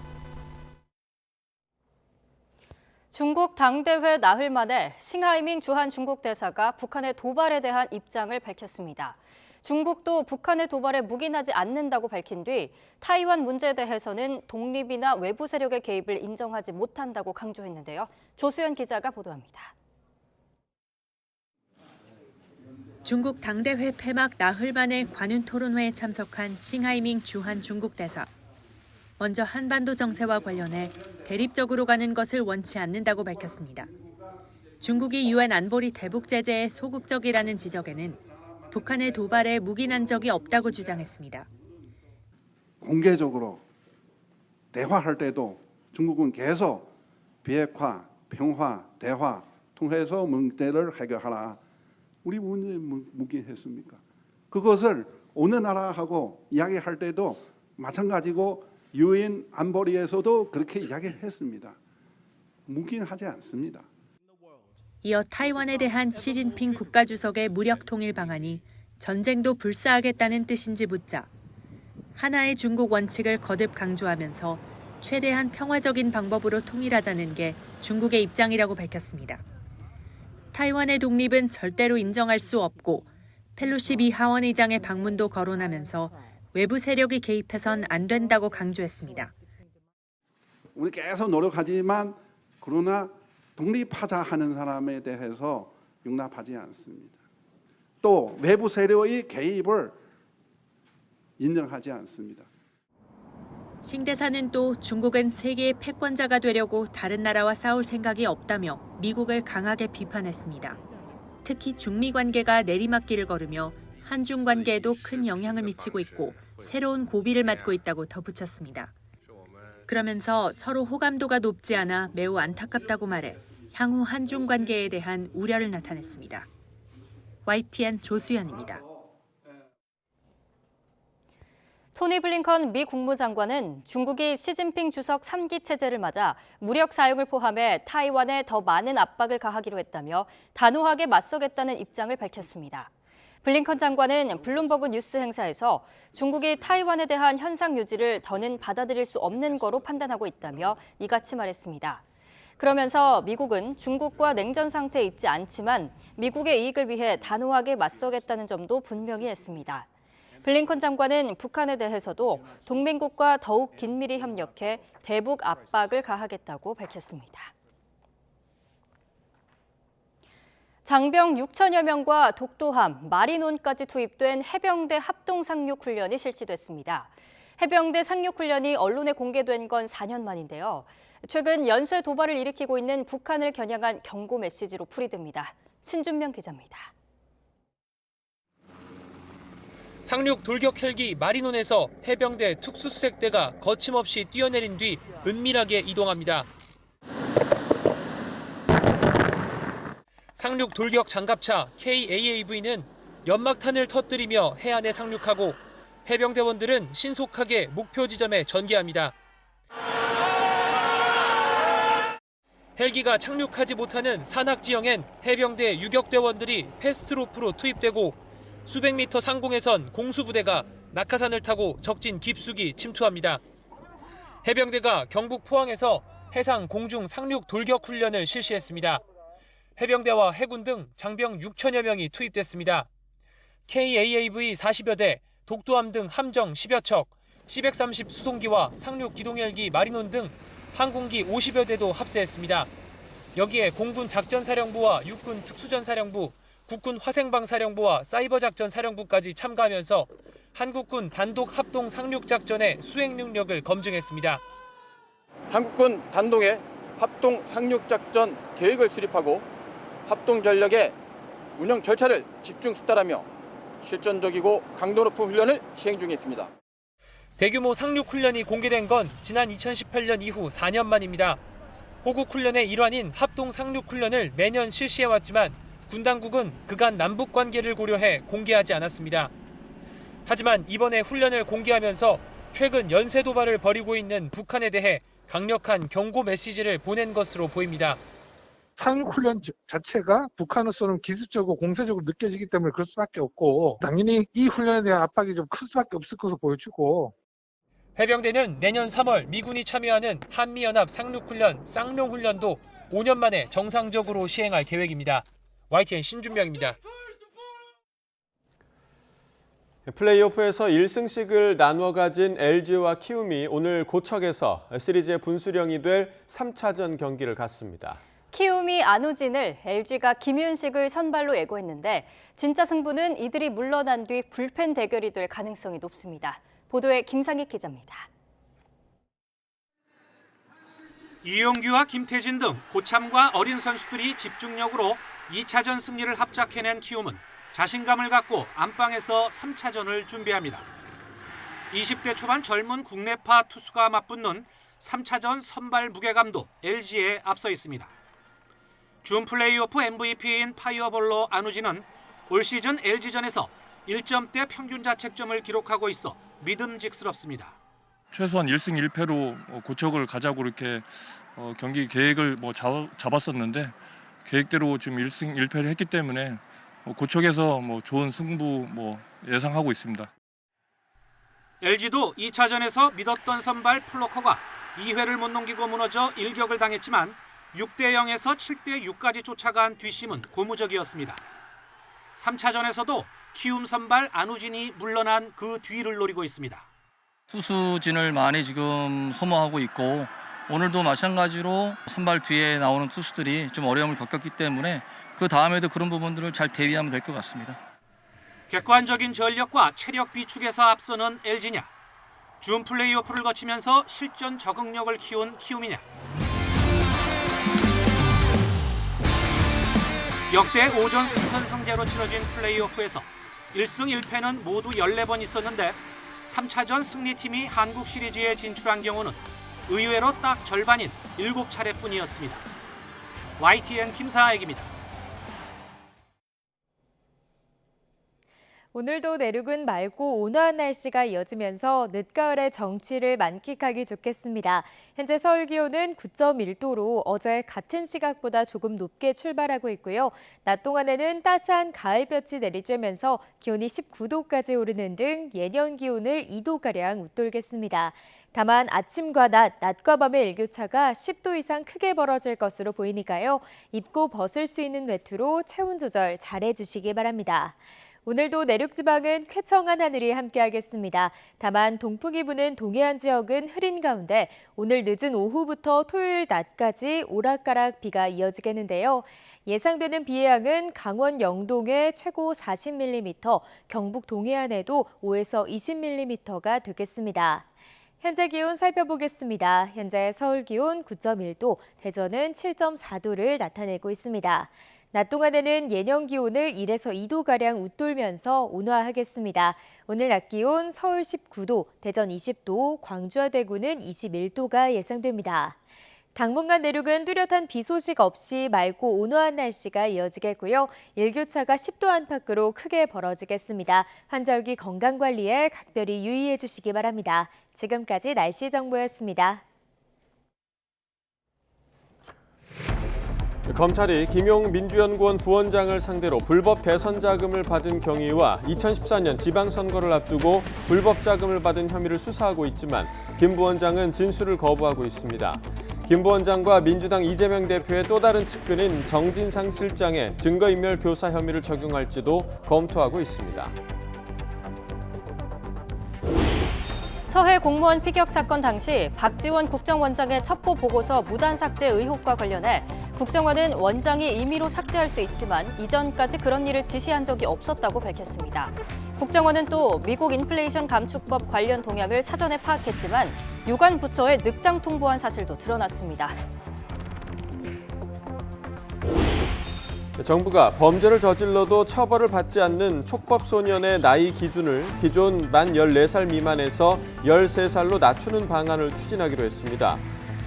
중국 당대회 나흘 만에 싱하이밍 주한 중국 대사가 북한의 도발에 대한 입장을 밝혔습니다. 중국도 북한의 도발에 묵인하지 않는다고 밝힌 뒤 타이완 문제에 대해서는 독립이나 외부 세력의 개입을 인정하지 못한다고 강조했는데요. 조수연 기자가 보도합니다. 중국 당대회 폐막 나흘 만에 관훈 토론회에 참석한 싱하이밍 주한 중국 대사. 먼저 한반도 정세와 관련해 대립적으로 가는 것을 원치 않는다고 밝혔습니다. 중국이 유엔 안보리 대북 제재에 소극적이라는 지적에는 북한의 도발에 묵인한 적이 없다고 주장했습니다. 공개적으로 대화할 때도 중국은 계속 비핵화, 평화, 대화 통해서 문제를 해결하라. 우리 문제 묵인했습니까? 그것을 어느 나라하고 이야기할 때도 마찬가지고 유엔 안보리에서도 그렇게 이야기했습니다. 묵인하지 않습니다. 이어 타이완에 대한 시진핑 국가주석의 무력 통일 방안이 전쟁도 불사하겠다는 뜻인지 묻자 하나의 중국 원칙을 거듭 강조하면서 최대한 평화적인 방법으로 통일하자는 게 중국의 입장이라고 밝혔습니다. 타이완의 독립은 절대로 인정할 수 없고 펠로시 미 하원 의장의 방문도 거론하면서 외부 세력이 개입해선 안 된다고 강조했습니다. 우리 계속 노력하지만 그러나 독립하자 하는 사람에 대해서 용납하지 않습니다. 또 외부 세력의 개입을 인정하지 않습니다. 신 대사는 또 중국은 세계의 패권자가 되려고 다른 나라와 싸울 생각이 없다며 미국을 강하게 비판했습니다. 특히 중미 관계가 내리막길을 걸으며 한중 관계에도 큰 영향을 미치고 있고 새로운 고비를 맞고 있다고 덧붙였습니다. 그러면서 서로 호감도가 높지 않아 매우 안타깝다고 말해 향후 한중 관계에 대한 우려를 나타냈습니다. YTN 조수연입니다. 토니 블링컨 미 국무장관은 중국이 시진핑 주석 3기 체제를 맞아 무력 사용을 포함해 타이완에 더 많은 압박을 가하기로 했다며 단호하게 맞서겠다는 입장을 밝혔습니다. 블링컨 장관은 블룸버그 뉴스 행사에서 중국이 타이완에 대한 현상 유지를 더는 받아들일 수 없는 거로 판단하고 있다며 이같이 말했습니다. 그러면서 미국은 중국과 냉전 상태에 있지 않지만 미국의 이익을 위해 단호하게 맞서겠다는 점도 분명히 했습니다. 블링컨 장관은 북한에 대해서도 동맹국과 더욱 긴밀히 협력해 대북 압박을 가하겠다고 밝혔습니다. 장병 6천여 명과 독도함, 마리논까지 투입된 해병대 합동 상륙 훈련이 실시됐습니다. 해병대 상륙 훈련이 언론에 공개된 건 4년 만인데요. 최근 연쇄 도발을 일으키고 있는 북한을 겨냥한 경고 메시지로 풀이됩니다. 신준명 기자입니다. 상륙 돌격 헬기 마리논에서 해병대 특수수색대가 거침없이 뛰어내린 뒤 은밀하게 이동합니다. 상륙 돌격 장갑차 KAAV는 연막탄을 터뜨리며 해안에 상륙하고 해병대원들은 신속하게 목표 지점에 전개합니다. 헬기가 착륙하지 못하는 산악 지형엔 해병대 유격대원들이 패스트로프로 투입되고 수백 미터 상공에선 공수부대가 낙하산을 타고 적진 깊숙이 침투합니다. 해병대가 경북 포항에서 해상 공중 상륙 돌격 훈련을 실시했습니다. 해병대와 해군 등 장병 6천여 명이 투입됐습니다. KAAV 40여 대, 독도함 등 함정 10여 척, C-130 수송기와 상륙 기동헬기 마리논 등 항공기 50여 대도 합세했습니다. 여기에 공군 작전사령부와 육군 특수전사령부, 국군 화생방사령부와 사이버작전사령부까지 참가하면서 한국군 단독 합동 상륙작전의 수행 능력을 검증했습니다. 한국군 단독의 합동 상륙작전 계획을 수립하고 합동 전력의 운영 절차를 집중 숙달하며 실전적이고 강도 높은 훈련을 시행 중에 있습니다. 대규모 상륙 훈련이 공개된 건 지난 2018년 이후 4년 만입니다. 호국 훈련의 일환인 합동 상륙 훈련을 매년 실시해왔지만 군 당국은 그간 남북 관계를 고려해 공개하지 않았습니다. 하지만 이번에 훈련을 공개하면서 최근 연쇄 도발을 벌이고 있는 북한에 대해 강력한 경고 메시지를 보낸 것으로 보입니다. 상륙훈련 자체가 북한으로서는 기습적으로 공세적으로 느껴지기 때문에 그럴 수밖에 없고 당연히 이 훈련에 대한 압박이 좀 클 수밖에 없을 것으로 보여지고 해병대는 내년 3월 미군이 참여하는 한미연합 상륙훈련 쌍용훈련도 5년 만에 정상적으로 시행할 계획입니다. YTN 신준명입니다. 플레이오프에서 1승씩을 나누어 가진 LG와 키움이 오늘 고척에서 시리즈의 분수령이 될 3차전 경기를 갖습니다. 키움이 안우진을, LG가 김윤식을 선발로 예고했는데 진짜 승부는 이들이 물러난 뒤 불펜 대결이 될 가능성이 높습니다. 보도에 김상익 기자입니다. 이용규와 김태진 등 고참과 어린 선수들이 집중력으로 2차전 승리를 합작해낸 키움은 자신감을 갖고 안방에서 3차전을 준비합니다. 20대 초반 젊은 국내파 투수가 맞붙는 3차전 선발 무게감도 LG에 앞서 있습니다. 준 플레이오프 MVP인 파이어볼로 안우진은 올 시즌 LG전에서 1점대 평균 자책점을 기록하고 있어 믿음직스럽습니다. 최소한 1승 1패로 고척을 가자고 이렇게 경기 계획을 잡았었는데 계획대로 지금 1승 1패를 했기 때문에 고척에서 좋은 승부 예상하고 있습니다. LG도 2차전에서 믿었던 선발 플로커가 2회를 못 넘기고 무너져 일격을 당했지만 6대0에서 7대6까지 쫓아간 뒷심은 고무적이었습니다. 3차전에서도 키움 선발 안우진이 물러난 그 뒤를 노리고 있습니다. 투수진을 많이 지금 소모하고 있고 오늘도 마찬가지로 선발 뒤에 나오는 투수들이 좀 어려움을 겪었기 때문에 그 다음에도 그런 부분들을 잘 대비하면 될 것 같습니다. 객관적인 전력과 체력 비축에서 앞서는 LG냐, 준 플레이오프를 거치면서 실전 적응력을 키운 키움이냐. 역대 5전 3선승제로 치러진 플레이오프에서 1승 1패는 모두 14번 있었는데 3차전 승리팀이 한국 시리즈에 진출한 경우는 의외로 딱 절반인 7차례뿐이었습니다. YTN 김사익입니다. 오늘도 내륙은 맑고 온화한 날씨가 이어지면서 늦가을의 정취를 만끽하기 좋겠습니다. 현재 서울 기온은 9.1도로 어제 같은 시각보다 조금 높게 출발하고 있고요. 낮 동안에는 따스한 가을볕이 내리쬐면서 기온이 19도까지 오르는 등 예년 기온을 2도가량 웃돌겠습니다. 다만 아침과 낮과 밤의 일교차가 10도 이상 크게 벌어질 것으로 보이니까요. 입고 벗을 수 있는 외투로 체온 조절 잘해주시기 바랍니다. 오늘도 내륙지방은 쾌청한 하늘이 함께하겠습니다. 다만 동풍이 부는 동해안 지역은 흐린 가운데 오늘 늦은 오후부터 토요일 낮까지 오락가락 비가 이어지겠는데요. 예상되는 비의 양은 강원 영동에 최고 40mm, 경북 동해안에도 5에서 20mm가 되겠습니다. 현재 기온 살펴보겠습니다. 현재 서울 기온 9.1도, 대전은 7.4도를 나타내고 있습니다. 낮 동안에는 예년 기온을 1에서 2도가량 웃돌면서 온화하겠습니다. 오늘 낮 기온 서울 19도, 대전 20도, 광주와 대구는 21도가 예상됩니다. 당분간 내륙은 뚜렷한 비 소식 없이 맑고 온화한 날씨가 이어지겠고요. 일교차가 10도 안팎으로 크게 벌어지겠습니다. 환절기 건강관리에 각별히 유의해 주시기 바랍니다. 지금까지 날씨 정보였습니다. 검찰이 김용 민주연구원 부원장을 상대로 불법 대선 자금을 받은 경위와 2014년 지방선거를 앞두고 불법 자금을 받은 혐의를 수사하고 있지만 김 부원장은 진술을 거부하고 있습니다. 김 부원장과 민주당 이재명 대표의 또 다른 측근인 정진상 실장의 증거인멸 교사 혐의를 적용할지도 검토하고 있습니다. 서해 공무원 피격 사건 당시 박지원 국정원장의 첩보 보고서 무단 삭제 의혹과 관련해 국정원은 원장이 임의로 삭제할 수 있지만 이전까지 그런 일을 지시한 적이 없었다고 밝혔습니다. 국정원은 또 미국 인플레이션 감축법 관련 동향을 사전에 파악했지만 유관 부처에 늑장 통보한 사실도 드러났습니다. 정부가 범죄를 저질러도 처벌을 받지 않는 촉법소년의 나이 기준을 기존 만 14살 미만에서 13살로 낮추는 방안을 추진하기로 했습니다.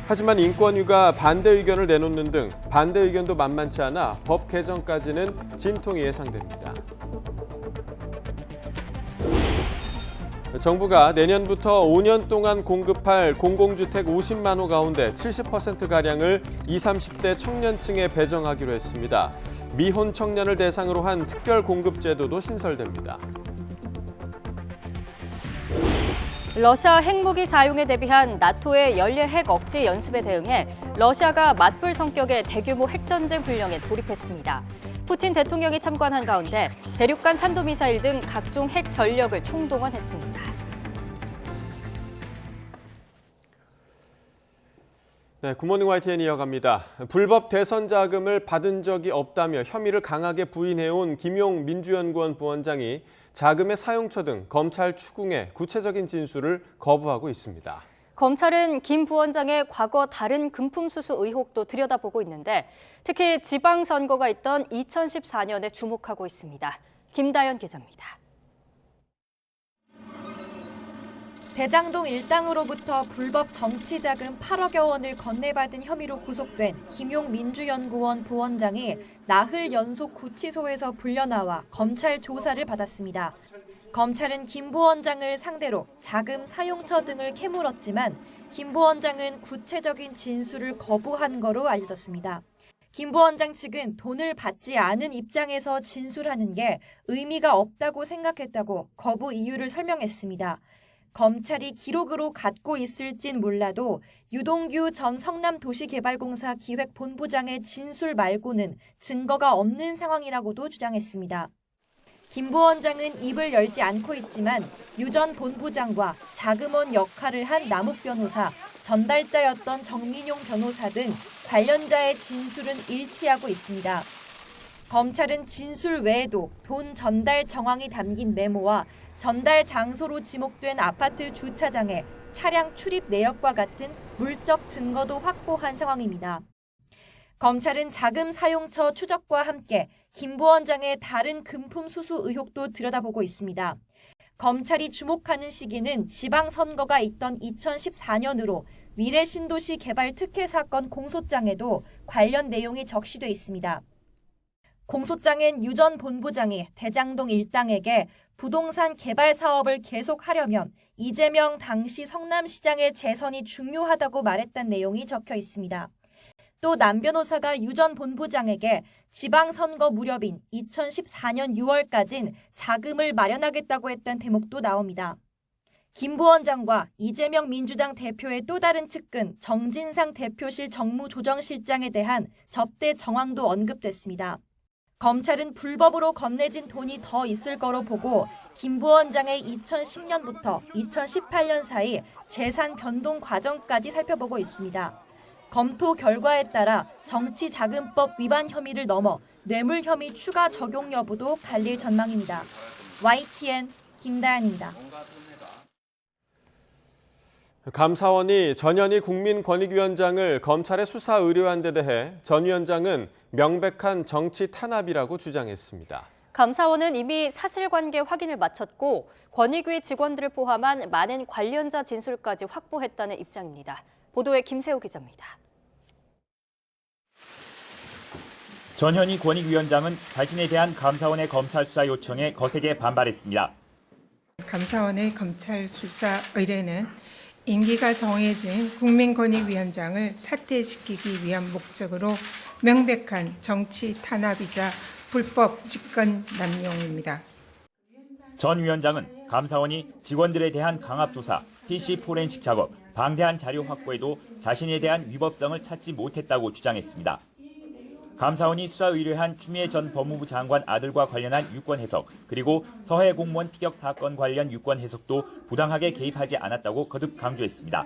하지만 인권위가 반대 의견을 내놓는 등 반대 의견도 만만치 않아 법 개정까지는 진통이 예상됩니다. 정부가 내년부터 5년 동안 공급할 공공주택 50만 호 가운데 70%가량을 20, 30대 청년층에 배정하기로 했습니다. 미혼 청년을 대상으로 한 특별 공급 제도도 신설됩니다. 러시아 핵무기 사용에 대비한 나토의 연례 핵 억제 연습에 대응해 러시아가 맞불 성격의 대규모 핵전쟁 훈련에 돌입했습니다. 푸틴 대통령이 참관한 가운데 대륙간 탄도미사일 등 각종 핵 전력을 총동원했습니다. 네, 굿모닝 YTN 이어갑니다. 불법 대선 자금을 받은 적이 없다며 혐의를 강하게 부인해온 김용 민주연구원 부원장이 자금의 사용처 등 검찰 추궁에 구체적인 진술을 거부하고 있습니다. 검찰은 김 부원장의 과거 다른 금품 수수 의혹도 들여다보고 있는데 특히 지방선거가 있던 2014년에 주목하고 있습니다. 김다연 기자입니다. 대장동 일당으로부터 불법 정치자금 8억여 원을 건네받은 혐의로 구속된 김용 민주연구원 부원장이 나흘 연속 구치소에서 불려나와 검찰 조사를 받았습니다. 검찰은 김 부원장을 상대로 자금 사용처 등을 캐물었지만 김 부원장은 구체적인 진술을 거부한 거로 알려졌습니다. 김 부원장 측은 돈을 받지 않은 입장에서 진술하는 게 의미가 없다고 생각했다고 거부 이유를 설명했습니다. 검찰이 기록으로 갖고 있을진 몰라도 유동규 전 성남도시개발공사 기획본부장의 진술 말고는 증거가 없는 상황이라고도 주장했습니다. 김 부원장은 입을 열지 않고 있지만 유 전 본부장과 자금원 역할을 한 남욱 변호사, 전달자였던 정민용 변호사 등 관련자의 진술은 일치하고 있습니다. 검찰은 진술 외에도 돈 전달 정황이 담긴 메모와 전달 장소로 지목된 아파트 주차장에 차량 출입 내역과 같은 물적 증거도 확보한 상황입니다. 검찰은 자금 사용처 추적과 함께 김 부원장의 다른 금품 수수 의혹도 들여다보고 있습니다. 검찰이 주목하는 시기는 지방선거가 있던 2014년으로 미래신도시 개발 특혜 사건 공소장에도 관련 내용이 적시돼 있습니다. 공소장엔 유 전 본부장이 대장동 일당에게 부동산 개발 사업을 계속하려면 이재명 당시 성남시장의 재선이 중요하다고 말했다는 내용이 적혀 있습니다. 또 남 변호사가 유 전 본부장에게 지방선거 무렵인 2014년 6월까진 자금을 마련하겠다고 했던 대목도 나옵니다. 김 부원장과 이재명 민주당 대표의 또 다른 측근 정진상 대표실 정무조정실장에 대한 접대 정황도 언급됐습니다. 검찰은 불법으로 건네진 돈이 더 있을 거로 보고 김 부원장의 2010년부터 2018년 사이 재산 변동 과정까지 살펴보고 있습니다. 검토 결과에 따라 정치자금법 위반 혐의를 넘어 뇌물 혐의 추가 적용 여부도 갈릴 전망입니다. YTN 김다연입니다. 감사원이 전현희 국민권익위원장을 검찰에 수사 의뢰한 데 대해 전 위원장은 명백한 정치 탄압이라고 주장했습니다. 감사원은 이미 사실관계 확인을 마쳤고 권익위 직원들을 포함한 많은 관련자 진술까지 확보했다는 입장입니다. 보도에 김세호 기자입니다. 전현희 권익위원장은 자신에 대한 감사원의 검찰 수사 요청에 거세게 반발했습니다. 감사원의 검찰 수사 의뢰는 임기가 정해진 국민권익위원장을 사퇴시키기 위한 목적으로 명백한 정치 탄압이자 불법 직권 남용입니다. 전 위원장은 감사원이 직원들에 대한 강압조사, PC 포렌식 작업, 방대한 자료 확보에도 자신에 대한 위법성을 찾지 못했다고 주장했습니다. 감사원이 수사 의뢰한 추미애 전 법무부 장관 아들과 관련한 유권 해석, 그리고 서해 공무원 피격 사건 관련 유권 해석도 부당하게 개입하지 않았다고 거듭 강조했습니다.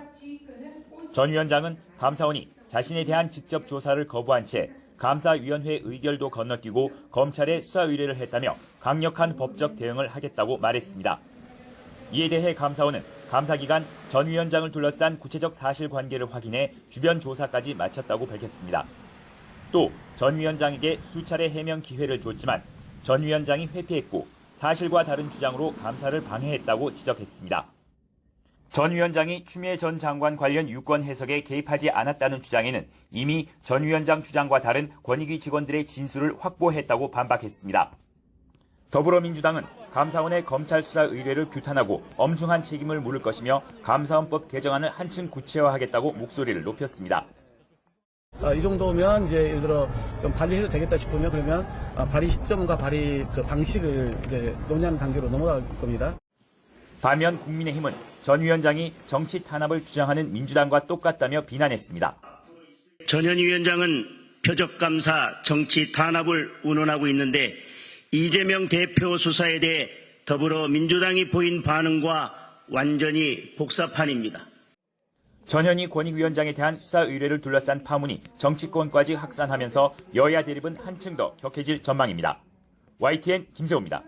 전 위원장은 감사원이 자신에 대한 직접 조사를 거부한 채 감사위원회 의결도 건너뛰고 검찰에 수사 의뢰를 했다며 강력한 법적 대응을 하겠다고 말했습니다. 이에 대해 감사원은 감사 기간 전 위원장을 둘러싼 구체적 사실관계를 확인해 주변 조사까지 마쳤다고 밝혔습니다. 또 전 위원장에게 수차례 해명 기회를 줬지만 전 위원장이 회피했고 사실과 다른 주장으로 감사를 방해했다고 지적했습니다. 전 위원장이 추미애 전 장관 관련 유권 해석에 개입하지 않았다는 주장에는 이미 전 위원장 주장과 다른 권익위 직원들의 진술을 확보했다고 반박했습니다. 더불어민주당은 감사원의 검찰 수사 의뢰를 규탄하고 엄중한 책임을 물을 것이며 감사원법 개정안을 한층 구체화하겠다고 목소리를 높였습니다. 이 정도면 이제 예를 들어 좀 발의해도 되겠다 싶으면 그러면 발의 시점과 발의 그 방식을 이제 논의하는 단계로 넘어갈 겁니다. 반면 국민의힘은 전 위원장이 정치 탄압을 주장하는 민주당과 똑같다며 비난했습니다. 전현희 위원장은 표적감사 정치 탄압을 운운하고 있는데 이재명 대표 수사에 대해 더불어민주당이 보인 반응과 완전히 복사판입니다. 전현희 권익위원장에 대한 수사 의뢰를 둘러싼 파문이 정치권까지 확산하면서 여야 대립은 한층 더 격해질 전망입니다. YTN 김세호입니다.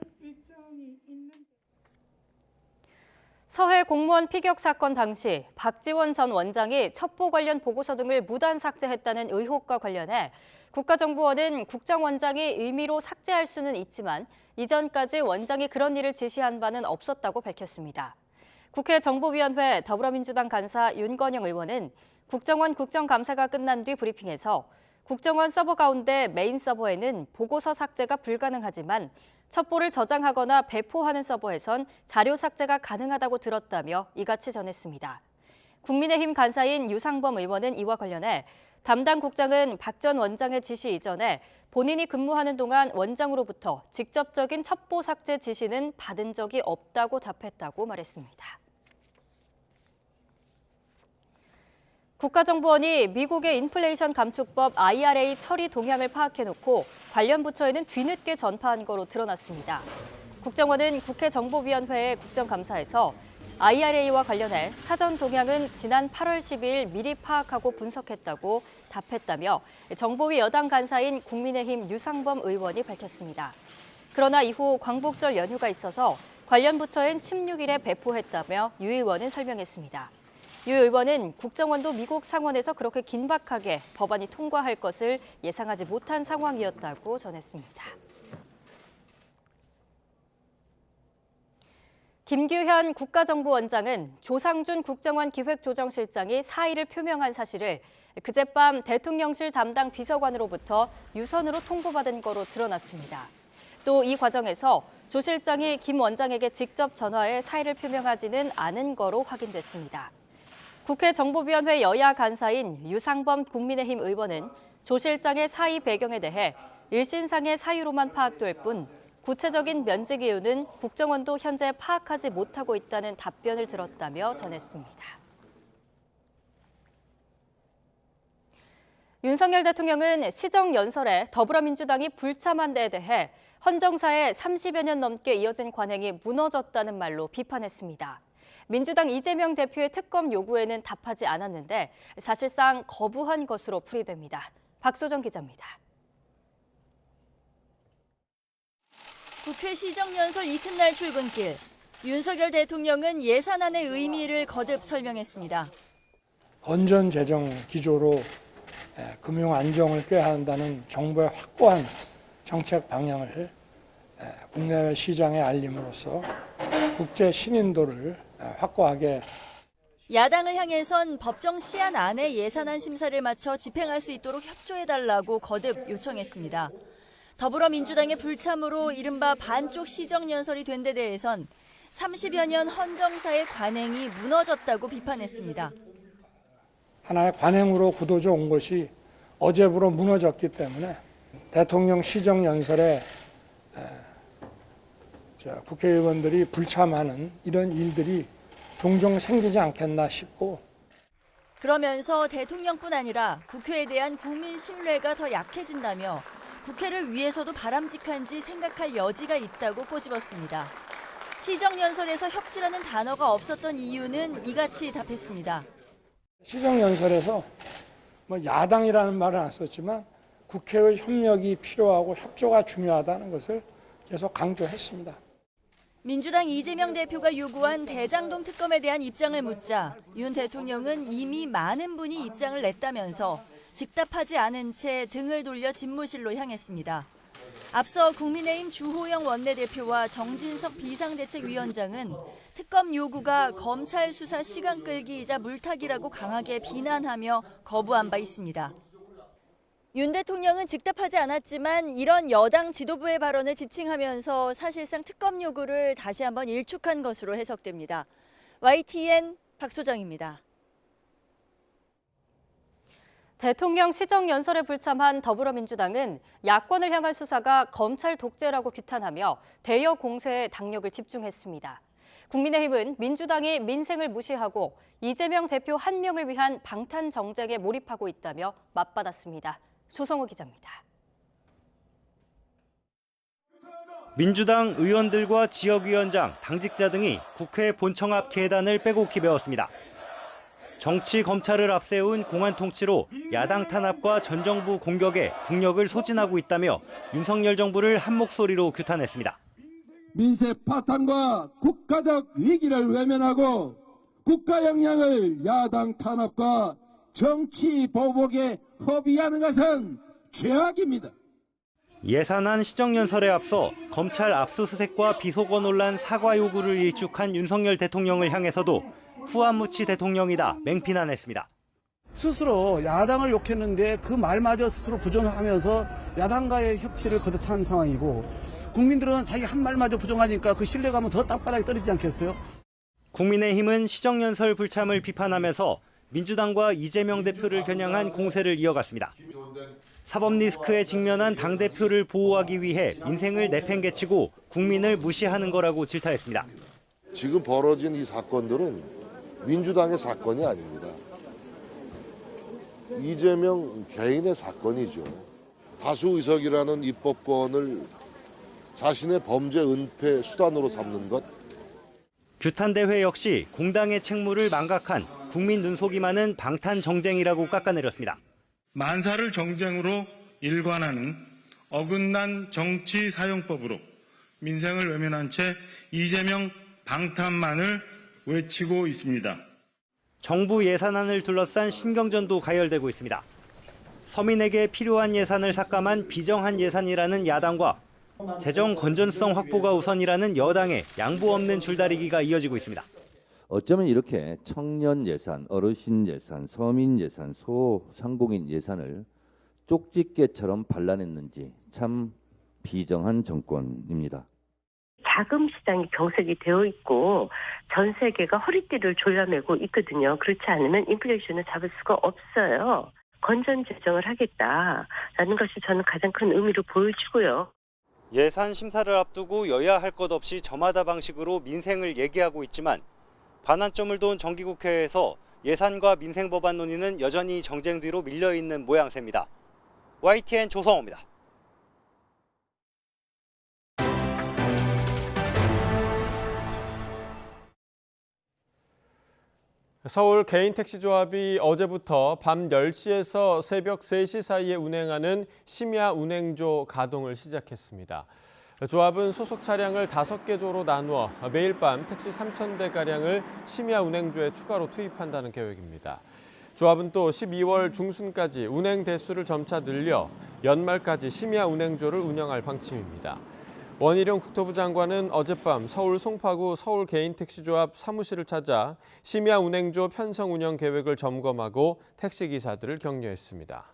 서해 공무원 피격 사건 당시 박지원 전 원장이 첩보 관련 보고서 등을 무단 삭제했다는 의혹과 관련해 국가정보원은 국정원장이 의미로 삭제할 수는 있지만 이전까지 원장이 그런 일을 지시한 바는 없었다고 밝혔습니다. 국회 정보위원회 더불어민주당 간사 윤건영 의원은 국정원 국정감사가 끝난 뒤 브리핑에서 국정원 서버 가운데 메인 서버에는 보고서 삭제가 불가능하지만 첩보를 저장하거나 배포하는 서버에선 자료 삭제가 가능하다고 들었다며 이같이 전했습니다. 국민의힘 간사인 유상범 의원은 이와 관련해 담당 국장은 박 전 원장의 지시 이전에 본인이 근무하는 동안 원장으로부터 직접적인 첩보 삭제 지시는 받은 적이 없다고 답했다고 말했습니다. 국가정보원이 미국의 인플레이션 감축법 IRA 처리 동향을 파악해놓고 관련 부처에는 뒤늦게 전파한 거로 드러났습니다. 국정원은 국회 정보위원회의 국정감사에서 IRA와 관련해 사전 동향은 지난 8월 12일 미리 파악하고 분석했다고 답했다며 정보위 여당 간사인 국민의힘 유상범 의원이 밝혔습니다. 그러나 이후 광복절 연휴가 있어서 관련 부처엔 16일에 배포했다며 유 의원은 설명했습니다. 유 의원은 국정원도 미국 상원에서 그렇게 긴박하게 법안이 통과할 것을 예상하지 못한 상황이었다고 전했습니다. 김규현 국가정보원장은 조상준 국정원 기획조정실장이 사의를 표명한 사실을 그젯밤 대통령실 담당 비서관으로부터 유선으로 통보받은 거로 드러났습니다. 또 이 과정에서 조 실장이 김 원장에게 직접 전화해 사의를 표명하지는 않은 거로 확인됐습니다. 국회 정보위원회 여야 간사인 유상범 국민의힘 의원은 조 실장의 사의 배경에 대해 일신상의 사유로만 파악될 뿐 구체적인 면직 이유는 국정원도 현재 파악하지 못하고 있다는 답변을 들었다며 전했습니다. 윤석열 대통령은 시정연설에 더불어민주당이 불참한 데에 대해 헌정사에 30여 년 넘게 이어진 관행이 무너졌다는 말로 비판했습니다. 민주당 이재명 대표의 특검 요구에는 답하지 않았는데 사실상 거부한 것으로 풀이됩니다. 박소정 기자입니다. 국회 시정연설 이튿날 출근길, 윤석열 대통령은 예산안의 의미를 거듭 설명했습니다. 건전 재정 기조로 금융 안정을 꾀해야 한다는 정부의 확고한 정책 방향을 국내 시장에 알림으로써 국제 신인도를 확고하게. 야당을 향해선 법정 시한 안에 예산안 심사를 마쳐 집행할 수 있도록 협조해달라고 거듭 요청했습니다. 더불어민주당의 불참으로 이른바 반쪽 시정연설이 된 데 대해선 30여 년 헌정사의 관행이 무너졌다고 비판했습니다. 하나의 관행으로 굳어져 온 것이 어제부로 무너졌기 때문에 대통령 시정연설에 국회의원들이 불참하는 이런 일들이 종종 생기지 않겠나 싶고. 그러면서 대통령뿐 아니라 국회에 대한 국민 신뢰가 더 약해진다며 국회를 위해서도 바람직한지 생각할 여지가 있다고 꼬집었습니다. 시정연설에서 협치라는 단어가 없었던 이유는 이같이 답했습니다. 시정연설에서 야당이라는 말은 안 썼지만 국회의 협력이 필요하고 협조가 중요하다는 것을 계속 강조했습니다. 민주당 이재명 대표가 요구한 대장동 특검에 대한 입장을 묻자 윤 대통령은 이미 많은 분이 입장을 냈다면서 즉답하지 않은 채 등을 돌려 집무실로 향했습니다. 앞서 국민의힘 주호영 원내대표와 정진석 비상대책위원장은 특검 요구가 검찰 수사 시간 끌기이자 물타기라고 강하게 비난하며 거부한 바 있습니다. 윤 대통령은 즉답하지 않았지만 이런 여당 지도부의 발언을 지칭하면서 사실상 특검 요구를 다시 한번 일축한 것으로 해석됩니다. YTN 박소정입니다. 대통령 시정연설에 불참한 더불어민주당은 야권을 향한 수사가 검찰 독재라고 규탄하며 대여 공세에 당력을 집중했습니다. 국민의힘은 민주당이 민생을 무시하고 이재명 대표 한 명을 위한 방탄 정쟁에 몰입하고 있다며 맞받았습니다. 조성호 기자입니다. 민주당 의원들과 지역위원장, 당직자 등이 국회 본청 앞 계단을 빼곡히 메웠습니다. 정치 검찰을 앞세운 공안 통치로 야당 탄압과 전 정부 공격에 국력을 소진하고 있다며 윤석열 정부를 한 목소리로 규탄했습니다. 민세 파탄과 국가적 위기를 외면하고 국가 역량을 야당 탄압과 정치 보복에 허비하는 것은 죄악입니다. 예산안 시정연설에 앞서 검찰 압수수색과 비속어 논란 사과 요구를 일축한 윤석열 대통령을 향해서도 후안무치 대통령이다 맹비난했습니다. 스스로 야당을 욕했는데 그 말마저 스스로 부정하면서 야당과의 협치를 거듭한 상황이고 국민들은 자기 한 말마저 부정하니까 그 신뢰감은 더 땅바닥에 떨어지지 않겠어요? 국민의힘은 시정연설 불참을 비판하면서 민주당과 이재명 대표를 겨냥한 공세를 이어갔습니다. 사법 리스크에 직면한 당대표를 보호하기 위해 민생을 내팽개치고 국민을 무시하는 거라고 질타했습니다. 지금 벌어진 이 사건들은 민주당의 사건이 아닙니다. 이재명 개인의 사건이죠. 다수 의석이라는 입법권을 자신의 범죄 은폐 수단으로 삼는 것. 규탄대회 역시 공당의 책무를 망각한 국민 눈속이 많은 방탄 정쟁이라고 깎아내렸습니다. 만사를 정쟁으로 일관하는 어긋난 정치 사용법으로 민생을 외면한 채 이재명 방탄만을 외치고 있습니다. 정부 예산안을 둘러싼 신경전도 가열되고 있습니다. 서민에게 필요한 예산을 삭감한 비정한 예산이라는 야당과 재정 건전성 확보가 우선이라는 여당의 양보 없는 줄다리기가 이어지고 있습니다. 어쩌면 이렇게 청년 예산, 어르신 예산, 서민 예산, 소상공인 예산을 쪽집게처럼 발라냈는지 참 비정한 정권입니다. 자금 시장이 경색이 되어 있고 전 세계가 허리띠를 졸라매고 있거든요. 그렇지 않으면 인플레이션을 잡을 수가 없어요. 건전 재정을 하겠다라는 것이 저는 가장 큰 의미로 보여지고요. 예산 심사를 앞두고 여야 할 것 없이 저마다 방식으로 민생을 얘기하고 있지만 반환점을 돈 정기국회에서 예산과 민생 법안 논의는 여전히 정쟁 뒤로 밀려있는 모양새입니다. YTN 조성호입니다. 서울 개인택시조합이 어제부터 밤 10시에서 새벽 3시 사이에 운행하는 심야 운행조 가동을 시작했습니다. 조합은 소속 차량을 5개 조로 나누어 매일 밤 택시 3,000대가량을 심야 운행조에 추가로 투입한다는 계획입니다. 조합은 또 12월 중순까지 운행 대수를 점차 늘려 연말까지 심야 운행조를 운영할 방침입니다. 원희룡 국토부 장관은 어젯밤 서울 송파구 서울개인택시조합 사무실을 찾아 심야 운행조 편성 운영 계획을 점검하고 택시기사들을 격려했습니다.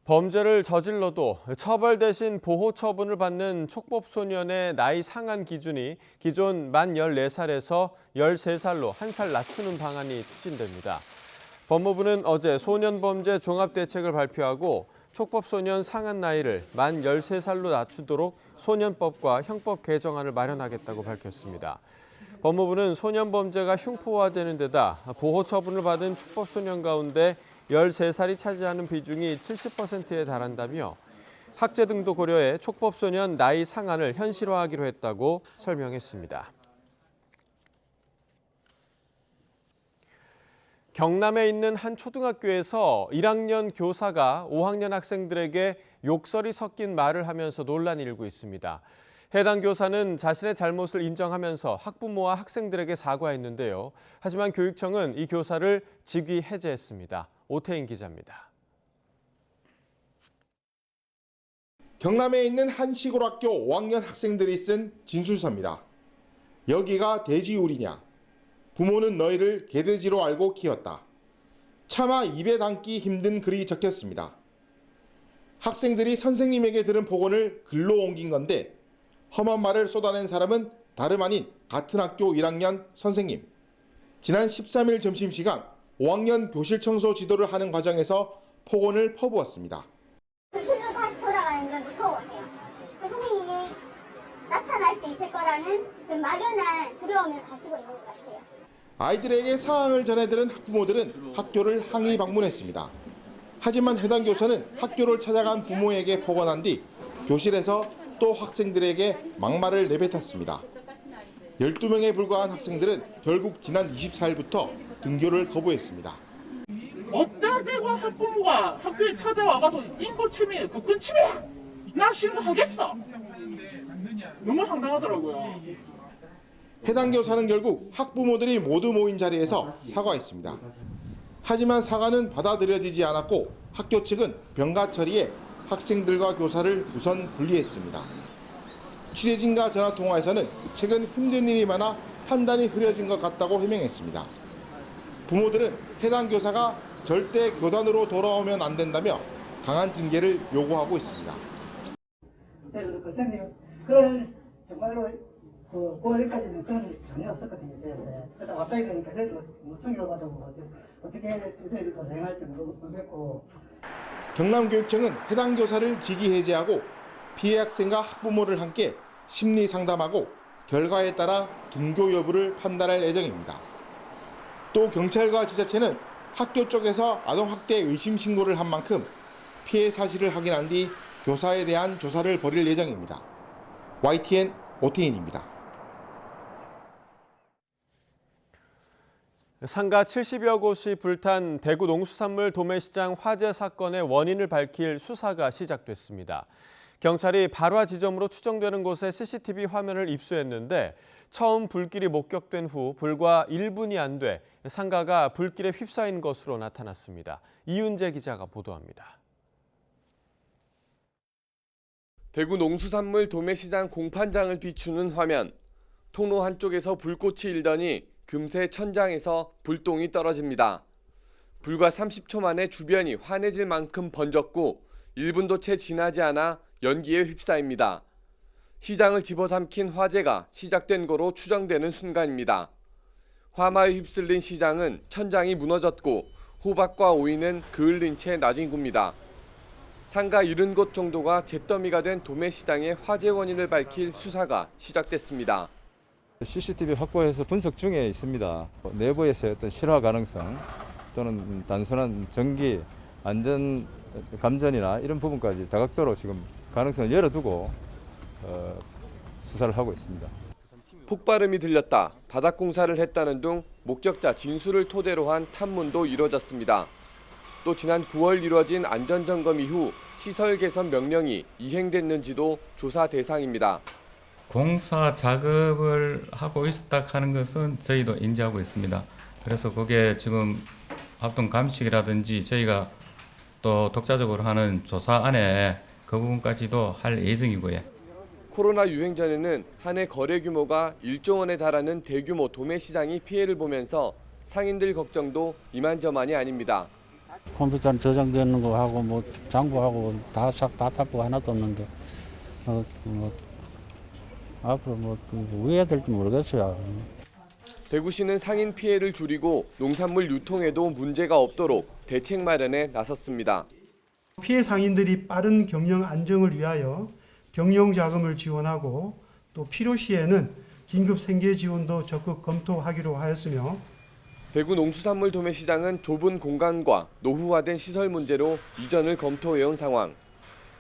범죄를 저질러도 처벌 대신 보호 처분을 받는 촉법소년의 나이 상한 기준이 기존 만 14살에서 13살로 1살 낮추는 방안이 추진됩니다. 법무부는 어제 소년범죄 종합대책을 발표하고 촉법소년 상한 나이를 만 13살로 낮추도록 소년법과 형법 개정안을 마련하겠다고 밝혔습니다. 법무부는 소년범죄가 흉포화되는 데다 보호 처분을 받은 촉법소년 가운데 13살이 차지하는 비중이 70%에 달한다며 학제 등도 고려해 촉법소년 나이 상한을 현실화하기로 했다고 설명했습니다. 경남에 있는 한 초등학교에서 1학년 교사가 5학년 학생들에게 욕설이 섞인 말을 하면서 논란이 일고 있습니다. 해당 교사는 자신의 잘못을 인정하면서 학부모와 학생들에게 사과했는데요. 하지만 교육청은 이 교사를 직위 해제했습니다. 오태인 기자입니다. 경남에 있는 한 시골학교 5학년 학생들이 쓴 진술서입니다. 여기가 돼지우리냐? 부모는 너희를 개돼지로 알고 키웠다. 차마 입에 담기 힘든 글이 적혔습니다. 학생들이 선생님에게 들은 폭언을 글로 옮긴 건데 험한 말을 쏟아낸 사람은 다름 아닌 같은 학교 1학년 선생님. 지난 13일 점심시간 5학년 교실 청소 지도를 하는 과정에서 폭언을 퍼부었습니다. 교실로 다시 돌아가는 걸 무서워해요. 그 선생님이 나타날 수 있을 거라는 그 막연한 두려움을 가지고 있는 것 같아요. 아이들에게 상황을 전해들은 학부모들은 학교를 항의 방문했습니다. 하지만 해당 교사는 학교를 찾아간 부모에게 폭언한 뒤 교실에서 또 학생들에게 막말을 내뱉었습니다. 12명에 불과한 학생들은 결국 지난 24일부터 등교를 거부했습니다. 어따 대고 학부모가 학교에 찾아와가서 인권침해, 국권침해! 나 신고하겠어! 너무 황당하더라고요. 해당 교사는 결국 학부모들이 모두 모인 자리에서 사과했습니다. 하지만 사과는 받아들여지지 않았고 학교 측은 병가 처리에 학생들과 교사를 우선 분리했습니다. 취재진과 전화통화에서는 최근 힘든 일이 많아 판단이 흐려진 것 같다고 해명했습니다. 부모들은 해당 교사가 절대 교단으로 돌아오면 안 된다며 강한 징계를 요구하고 있습니다. 그럴 정말로 그 9월까지는 그런 전혀 없었거든요. 저희한테. 그러다 갑자기 그러니까 저희도 충격을 받아보고 어떻게 저희들도 대응할지 모르겠고. 경남교육청은 해당 교사를 직위 해제하고 피해 학생과 학부모를 함께 심리 상담하고 결과에 따라 등교 여부를 판단할 예정입니다. 또 경찰과 지자체는 학교 쪽에서 아동학대 의심 신고를 한 만큼 피해 사실을 확인한 뒤 교사에 대한 조사를 벌일 예정입니다. YTN 오태인입니다. 상가 70여 곳이 불탄 대구 농수산물 도매시장 화재 사건의 원인을 밝힐 수사가 시작됐습니다. 경찰이 발화 지점으로 추정되는 곳에 CCTV 화면을 입수했는데 처음 불길이 목격된 후 불과 1분이 안 돼 상가가 불길에 휩싸인 것으로 나타났습니다. 이윤재 기자가 보도합니다. 대구 농수산물 도매시장 공판장을 비추는 화면. 통로 한쪽에서 불꽃이 일더니 금세 천장에서 불똥이 떨어집니다. 불과 30초 만에 주변이 환해질 만큼 번졌고 1분도 채 지나지 않아 연기에 휩싸입니다. 시장을 집어삼킨 화재가 시작된 거로 추정되는 순간입니다. 화마에 휩쓸린 시장은 천장이 무너졌고 호박과 오이는 그을린 채 놔진 겁니다. 상가 70곳 정도가 잿더미가 된 도매시장의 화재 원인을 밝힐 수사가 시작됐습니다. CCTV 확보해서 분석 중에 있습니다. 내부에서의 어떤 실화 가능성 또는 단순한 전기 안전 감전이나 이런 부분까지 다각도로 지금 가능성을 열어두고 수사를 하고 있습니다. 폭발음이 들렸다, 바닥 공사를 했다는 등 목격자 진술을 토대로 한 탐문도 이뤄졌습니다. 또 지난 9월 이루어진 안전점검 이후 시설 개선 명령이 이행됐는지도 조사 대상입니다. 공사 작업을 하고 있었다 하는 것은 저희도 인지하고 있습니다. 그래서 그게 지금 합동 감식이라든지 저희가 또 독자적으로 하는 조사 안에 그 부분까지도 할 예정이고요. 코로나 유행 전에는 한 해 거래 규모가 1조 원에 달하는 대규모 도매시장이 피해를 보면서 상인들 걱정도 이만저만이 아닙니다. 컴퓨터 저장되는 거 하고 뭐 장부하고 다 답고 하나도 없는데 앞으로 뭐 해야 될지 모르겠어요. 대구시는 상인 피해를 줄이고 농산물 유통에도 문제가 없도록 대책 마련에 나섰습니다. 피해 상인들이 빠른 경영 안정을 위하여 경영 자금을 지원하고 또 필요시에는 긴급 생계 지원도 적극 검토하기로 하였으며 대구 농수산물 도매시장은 좁은 공간과 노후화된 시설 문제로 이전을 검토해온 상황.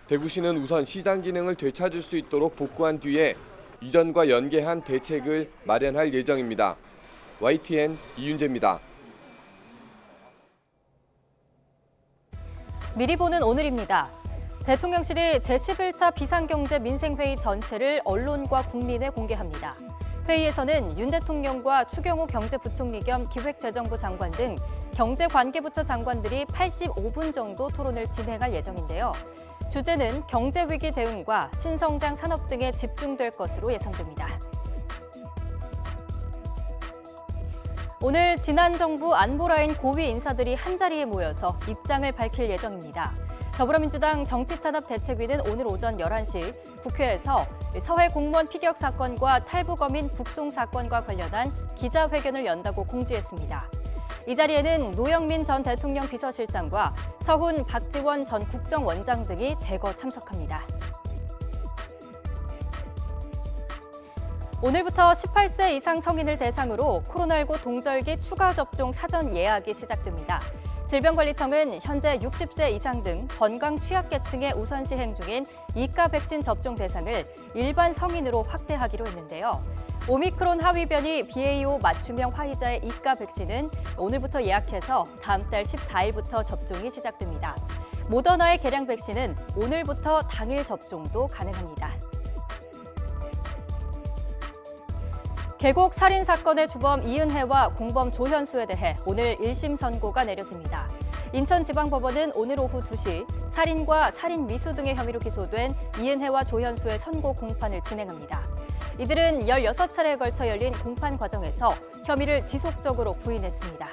대구시는 우선 시장 기능을 되찾을 수 있도록 복구한 뒤에 이전과 연계한 대책을 마련할 예정입니다. YTN 이윤재입니다. 미리 보는 오늘입니다. 대통령실이 제11차 비상경제 민생회의 전체를 언론과 국민에 공개합니다. 회의에서는 윤 대통령과 추경호 경제부총리 겸 기획재정부 장관 등 경제관계부처 장관들이 85분 정도 토론을 진행할 예정인데요. 주제는 경제위기 대응과 신성장 산업 등에 집중될 것으로 예상됩니다. 오늘 지난 정부 안보라인 고위 인사들이 한자리에 모여서 입장을 밝힐 예정입니다. 더불어민주당 정치탄압대책위는 오늘 오전 11시 국회에서 서해 공무원 피격 사건과 탈북어민 북송 사건과 관련한 기자회견을 연다고 공지했습니다. 이 자리에는 노영민 전 대통령 비서실장과 서훈, 박지원 전 국정원장 등이 대거 참석합니다. 오늘부터 18세 이상 성인을 대상으로 코로나19 동절기 추가 접종 사전 예약이 시작됩니다. 질병관리청은 현재 60세 이상 등 건강 취약계층에 우선 시행 중인 2가 백신 접종 대상을 일반 성인으로 확대하기로 했는데요. 오미크론 하위변이 BA.5 맞춤형 화이자의 2가 백신은 오늘부터 예약해서 다음 달 14일부터 접종이 시작됩니다. 모더나의 개량 백신은 오늘부터 당일 접종도 가능합니다. 계곡 살인 사건의 주범 이은혜와 공범 조현수에 대해 오늘 1심 선고가 내려집니다. 인천지방법원은 오늘 오후 2시 살인과 살인 미수 등의 혐의로 기소된 이은혜와 조현수의 선고 공판을 진행합니다. 이들은 16차례에 걸쳐 열린 공판 과정에서 혐의를 지속적으로 부인했습니다.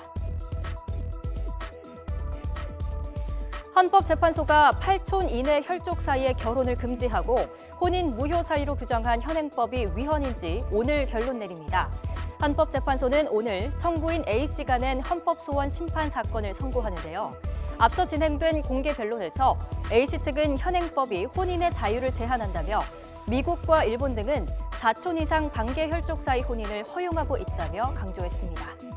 헌법재판소가 8촌 이내 혈족 사이의 결혼을 금지하고 혼인 무효 사유로 규정한 현행법이 위헌인지 오늘 결론 내립니다. 헌법재판소는 오늘 청구인 A씨가 낸 헌법소원 심판 사건을 선고하는데요. 앞서 진행된 공개 변론에서 A씨 측은 현행법이 혼인의 자유를 제한한다며 미국과 일본 등은 4촌 이상 반개 혈족 사이 혼인을 허용하고 있다며 강조했습니다.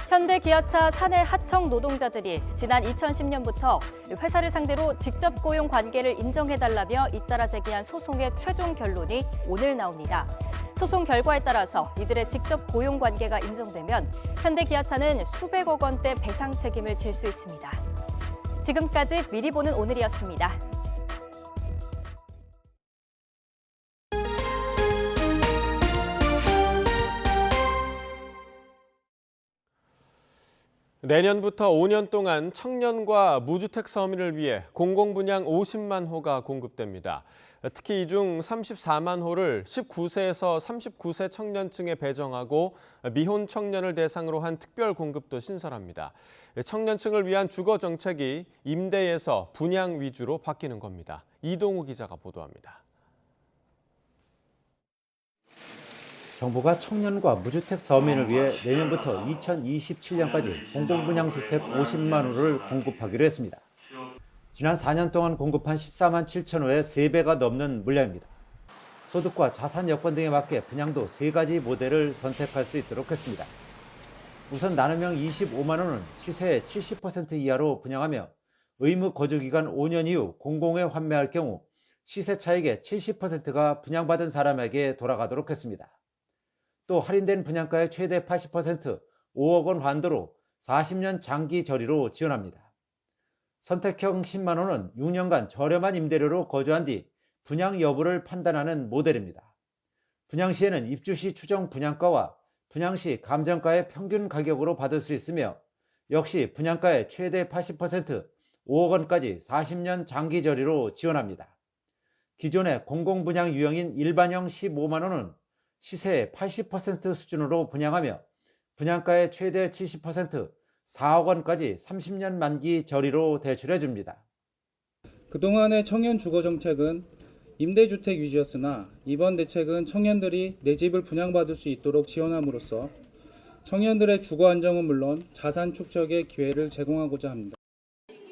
현대 기아차 사내 하청 노동자들이 지난 2010년부터 회사를 상대로 직접 고용 관계를 인정해달라며 잇따라 제기한 소송의 최종 결론이 오늘 나옵니다. 소송 결과에 따라서 이들의 직접 고용 관계가 인정되면 현대 기아차는 수백억 원대 배상 책임을 질 수 있습니다. 지금까지 미리 보는 오늘이었습니다. 내년부터 5년 동안 청년과 무주택 서민을 위해 공공분양 50만 호가 공급됩니다. 특히 이 중 34만 호를 19세에서 39세 청년층에 배정하고 미혼 청년을 대상으로 한 특별 공급도 신설합니다. 청년층을 위한 주거 정책이 임대에서 분양 위주로 바뀌는 겁니다. 이동우 기자가 보도합니다. 정부가 청년과 무주택 서민을 위해 내년부터 2027년까지 공공분양 주택 50만 호를 공급하기로 했습니다. 지난 4년 동안 공급한 14만 7천 호의 3배가 넘는 물량입니다. 소득과 자산 여건 등에 맞게 분양도 3가지 모델을 선택할 수 있도록 했습니다. 우선 나눔형 25만 호는 시세의 70% 이하로 분양하며 의무 거주기간 5년 이후 공공에 환매할 경우 시세 차익의 70%가 분양받은 사람에게 돌아가도록 했습니다. 또 할인된 분양가의 최대 80%, 5억 원 환도로 40년 장기 저리로 지원합니다. 선택형 10만 호는 6년간 저렴한 임대료로 거주한 뒤 분양 여부를 판단하는 모델입니다. 분양 시에는 입주 시 추정 분양가와 분양 시 감정가의 평균 가격으로 받을 수 있으며 역시 분양가의 최대 80%, 5억 원까지 40년 장기 저리로 지원합니다. 기존의 공공분양 유형인 일반형 15만 호는 시세의 80% 수준으로 분양하며 분양가의 최대 70%, 4억 원까지 30년 만기 저리로 대출해 줍니다. 그동안의 청년 주거 정책은 임대주택 위주였으나 이번 대책은 청년들이 내 집을 분양받을 수 있도록 지원함으로써 청년들의 주거 안정은 물론 자산 축적의 기회를 제공하고자 합니다.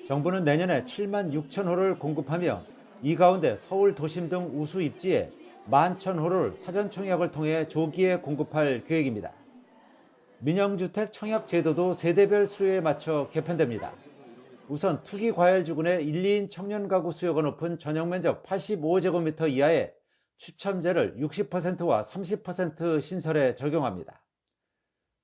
정부는 내년에 7만 6천 호를 공급하며 이 가운데 서울 도심 등 우수 입지에 11,000호를 사전청약을 통해 조기에 공급할 계획입니다. 민영주택 청약 제도도 세대별 수요에 맞춰 개편됩니다. 우선 투기과열주군의 1, 2인 청년 가구 수요가 높은 전용면적 85제곱미터 이하의 추첨제를 60%와 30% 신설에 적용합니다.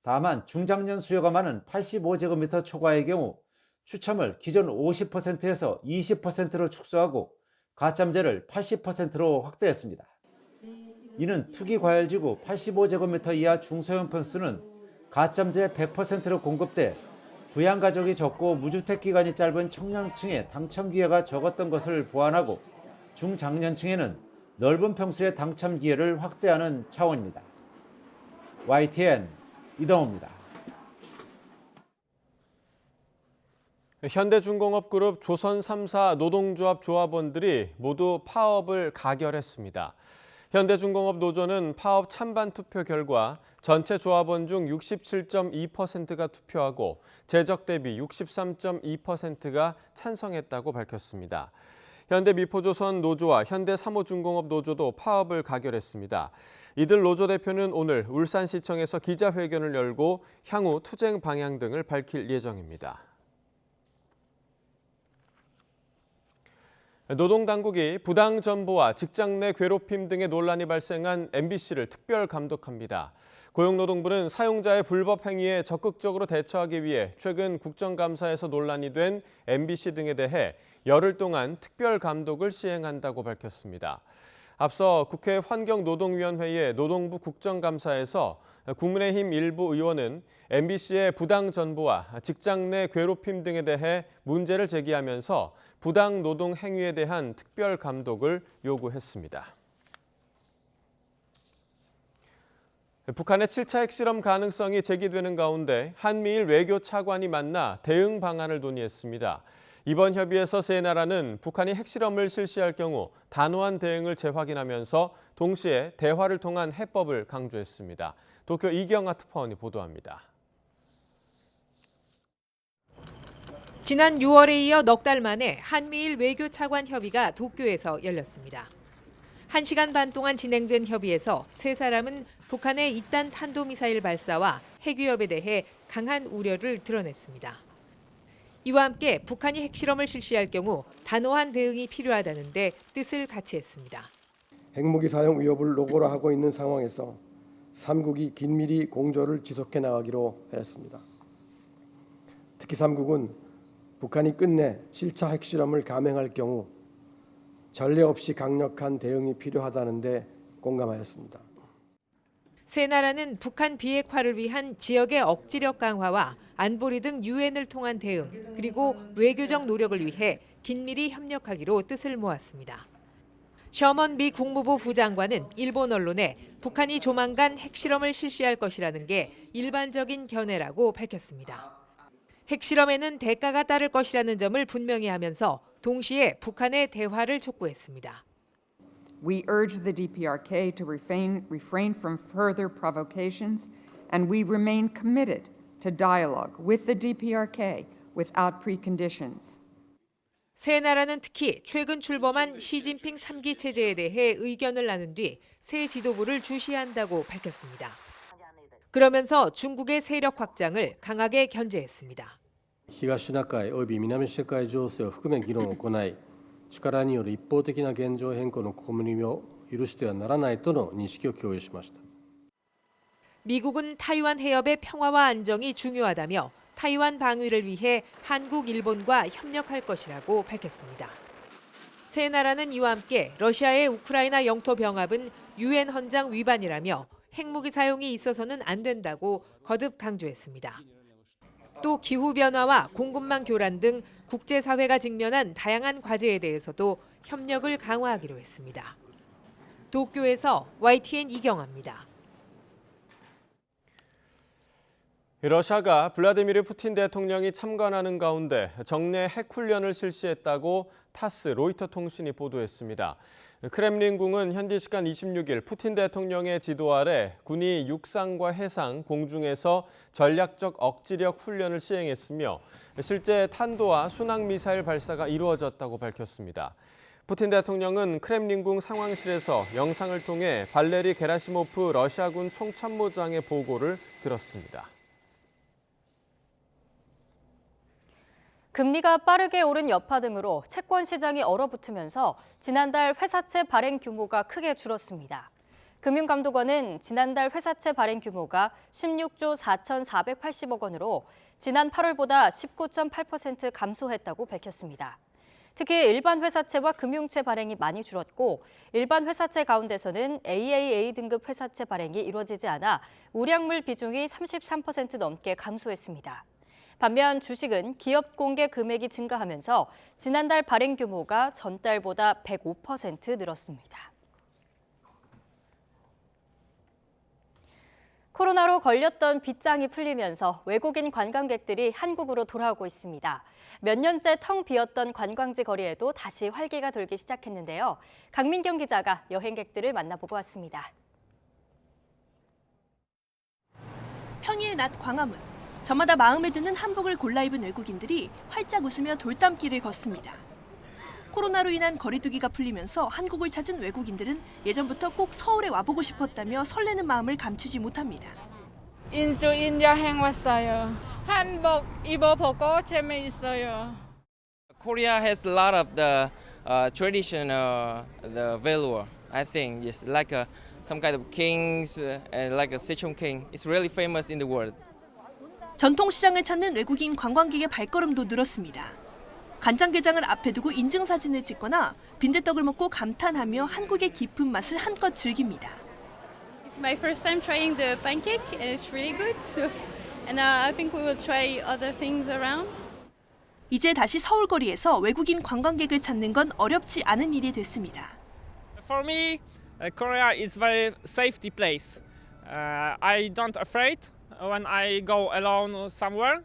다만 중장년 수요가 많은 85제곱미터 초과의 경우 추첨을 기존 50%에서 20%로 축소하고 가점제를 80%로 확대했습니다. 이는 투기과열지구 85제곱미터 이하 중소형 평수는 가점제 100%로 공급돼 부양가족이 적고 무주택 기간이 짧은 청년층의 당첨 기회가 적었던 것을 보완하고 중장년층에는 넓은 평수의 당첨 기회를 확대하는 차원입니다. YTN 이동호입니다. 현대중공업그룹 조선 3사 노동조합 조합원들이 모두 파업을 가결했습니다. 현대중공업 노조는 파업 찬반 투표 결과 전체 조합원 중 67.2%가 투표하고 재적 대비 63.2%가 찬성했다고 밝혔습니다. 현대미포조선 노조와 현대삼호중공업 노조도 파업을 가결했습니다. 이들 노조 대표는 오늘 울산시청에서 기자회견을 열고 향후 투쟁 방향 등을 밝힐 예정입니다. 노동당국이 부당 전보와 직장 내 괴롭힘 등의 논란이 발생한 MBC를 특별 감독합니다. 고용노동부는 사용자의 불법 행위에 적극적으로 대처하기 위해 최근 국정감사에서 논란이 된 MBC 등에 대해 열흘 동안 특별 감독을 시행한다고 밝혔습니다. 앞서 국회 환경노동위원회의 노동부 국정감사에서 국민의힘 일부 의원은 MBC의 부당 전보와 직장 내 괴롭힘 등에 대해 문제를 제기하면서 부당 노동 행위에 대한 특별 감독을 요구했습니다. 북한의 7차 핵실험 가능성이 제기되는 가운데 한미일 외교 차관이 만나 대응 방안을 논의했습니다. 이번 협의에서 세 나라는 북한이 핵실험을 실시할 경우 단호한 대응을 재확인하면서 동시에 대화를 통한 해법을 강조했습니다. 도쿄 이경아 특파원이 보도합니다. 지난 6월에 이어 넉 달 만에 한미일 외교 차관 협의가 도쿄에서 열렸습니다. 1시간 반 동안 진행된 협의에서 세 사람은 북한의 잇단 탄도미사일 발사와 핵위협에 대해 강한 우려를 드러냈습니다. 이와 함께 북한이 핵실험을 실시할 경우 단호한 대응이 필요하다는 데 뜻을 같이 했습니다. 핵무기 사용 위협을 노고로 하고 있는 상황에서 3국이 긴밀히 공조를 지속해 나가기로 했습니다. 특히 3국은 북한이 끝내 7차 핵실험을 감행할 경우 전례 없이 강력한 대응이 필요하다는 데 공감하였습니다. 세 나라는 북한 비핵화를 위한 지역의 억지력 강화와 안보리 등 유엔을 통한 대응, 그리고 외교적 노력을 위해 긴밀히 협력하기로 뜻을 모았습니다. 셔먼 미 국무부 부장관은 일본 언론에 북한이 조만간 핵실험을 실시할 것이라는 게 일반적인 견해라고 밝혔습니다. 핵실험에는 대가가 따를 것이라는 점을 분명히 하면서 동시에 북한의 대화를 촉구했습니다. We urge the DPRK to refrain from further provocations, and we remain committed to dialogue with the DPRK without preconditions. 세 나라는 특히 최근 출범한 시진핑 3기 체제에 대해 의견을 나눈 뒤 새 지도부를 주시한다고 밝혔습니다. 그러면서 중국의 세력 확장을 강하게 견제했습니다. 東シナ海および南シナ海情勢を含め議論を行い、力による一方的な現状変更の試みを許してはならないとの認識を共有しました。 미국은 타이완 해협의 평화와 안정이 중요하다며 타이완 방위를 위해 한국, 일본과 협력할 것이라고 밝혔습니다. 세 나라는 이와 함께 러시아의 우크라이나 영토 병합은 유엔 헌장 위반이라며 핵무기 사용이 있어서는 안 된다고 거듭 강조했습니다. 또 기후변화와 공급망 교란 등 국제사회가 직면한 다양한 과제에 대해서도 협력을 강화하기로 했습니다. 도쿄에서 YTN 이경아입니다. 러시아가 블라디미르 푸틴 대통령이 참관하는 가운데 정례 핵훈련을 실시했다고 타스, 로이터 통신이 보도했습니다. 크렘린궁은 현지 시간 26일 푸틴 대통령의 지도 아래 군이 육상과 해상, 공중에서 전략적 억지력 훈련을 시행했으며 실제 탄도와 순항미사일 발사가 이루어졌다고 밝혔습니다. 푸틴 대통령은 크렘린궁 상황실에서 영상을 통해 발레리 게라시모프 러시아군 총참모장의 보고를 들었습니다. 금리가 빠르게 오른 여파 등으로 채권 시장이 얼어붙으면서 지난달 회사채 발행 규모가 크게 줄었습니다. 금융감독원은 지난달 회사채 발행 규모가 16조 4,480억 원으로 지난 8월보다 19.8% 감소했다고 밝혔습니다. 특히 일반 회사채와 금융채 발행이 많이 줄었고 일반 회사채 가운데서는 AAA 등급 회사채 발행이 이루어지지 않아 우량물 비중이 33% 넘게 감소했습니다. 반면 주식은 기업 공개 금액이 증가하면서 지난달 발행 규모가 전달보다 105% 늘었습니다. 코로나로 걸렸던 빗장이 풀리면서 외국인 관광객들이 한국으로 돌아오고 있습니다. 몇 년째 텅 비었던 관광지 거리에도 다시 활기가 돌기 시작했는데요. 강민경 기자가 여행객들을 만나보고 왔습니다. 평일 낮 광화문. 저마다 마음에 드는 한복을 골라 입은 외국인들이 활짝 웃으며 돌담길을 걷습니다. 코로나로 인한 거리두기가 풀리면서 한국을 찾은 외국인들은 예전부터 꼭 서울에 와보고 싶었다며 설레는 마음을 감추지 못합니다. 인조인 여행 왔어요. 한복 입어보고 재미있어요. Korea has a lot of the traditional the value. I think it's like some kind of kings and like a Sejong king. It's really famous in the world. 전통시장을 찾는 외국인 관광객의 발걸음도 늘었습니다. 간장게장을 앞에 두고 인증사진을 찍거나 빈대떡을 먹고 감탄하며 한국의 깊은 맛을 한껏 즐깁니다. It's my first time trying the pancake and it's really good. And I think we will try other things around. 이제 다시 서울거리에서 외국인 관광객을 찾는 건 어렵지 않은 일이 됐습니다. For me, Korea is very safety place. I don't afraid when I go alone somewhere.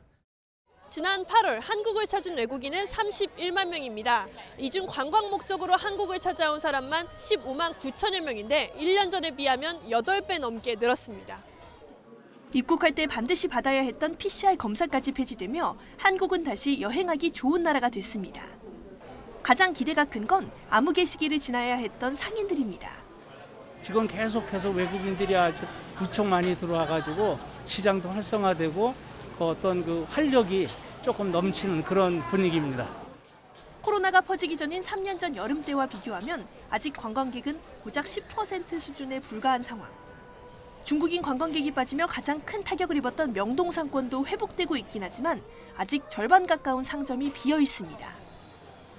지난 8월 한국을 찾은 외국인은 31만 명입니다. 이 중 관광 목적으로 한국을 찾아온 사람만 15만 9천여 명인데 1년 전에 비하면 8배 넘게 늘었습니다. 입국할 때 반드시 받아야 했던 PCR 검사까지 폐지되며 한국은 다시 여행하기 좋은 나라가 됐습니다. 가장 기대가 큰 건 암흑의 시기를 지나야 했던 상인들입니다. 지금 계속해서 외국인들이 아주 무척 많이 들어와가지고 시장도 활성화되고 어떤 그 활력이 조금 넘치는 그런 분위기입니다. 코로나가 퍼지기 전인 3년 전 여름 때와 비교하면 아직 관광객은 고작 10% 수준에 불과한 상황. 중국인 관광객이 빠지며 가장 큰 타격을 입었던 명동 상권도 회복되고 있긴 하지만 아직 절반 가까운 상점이 비어 있습니다.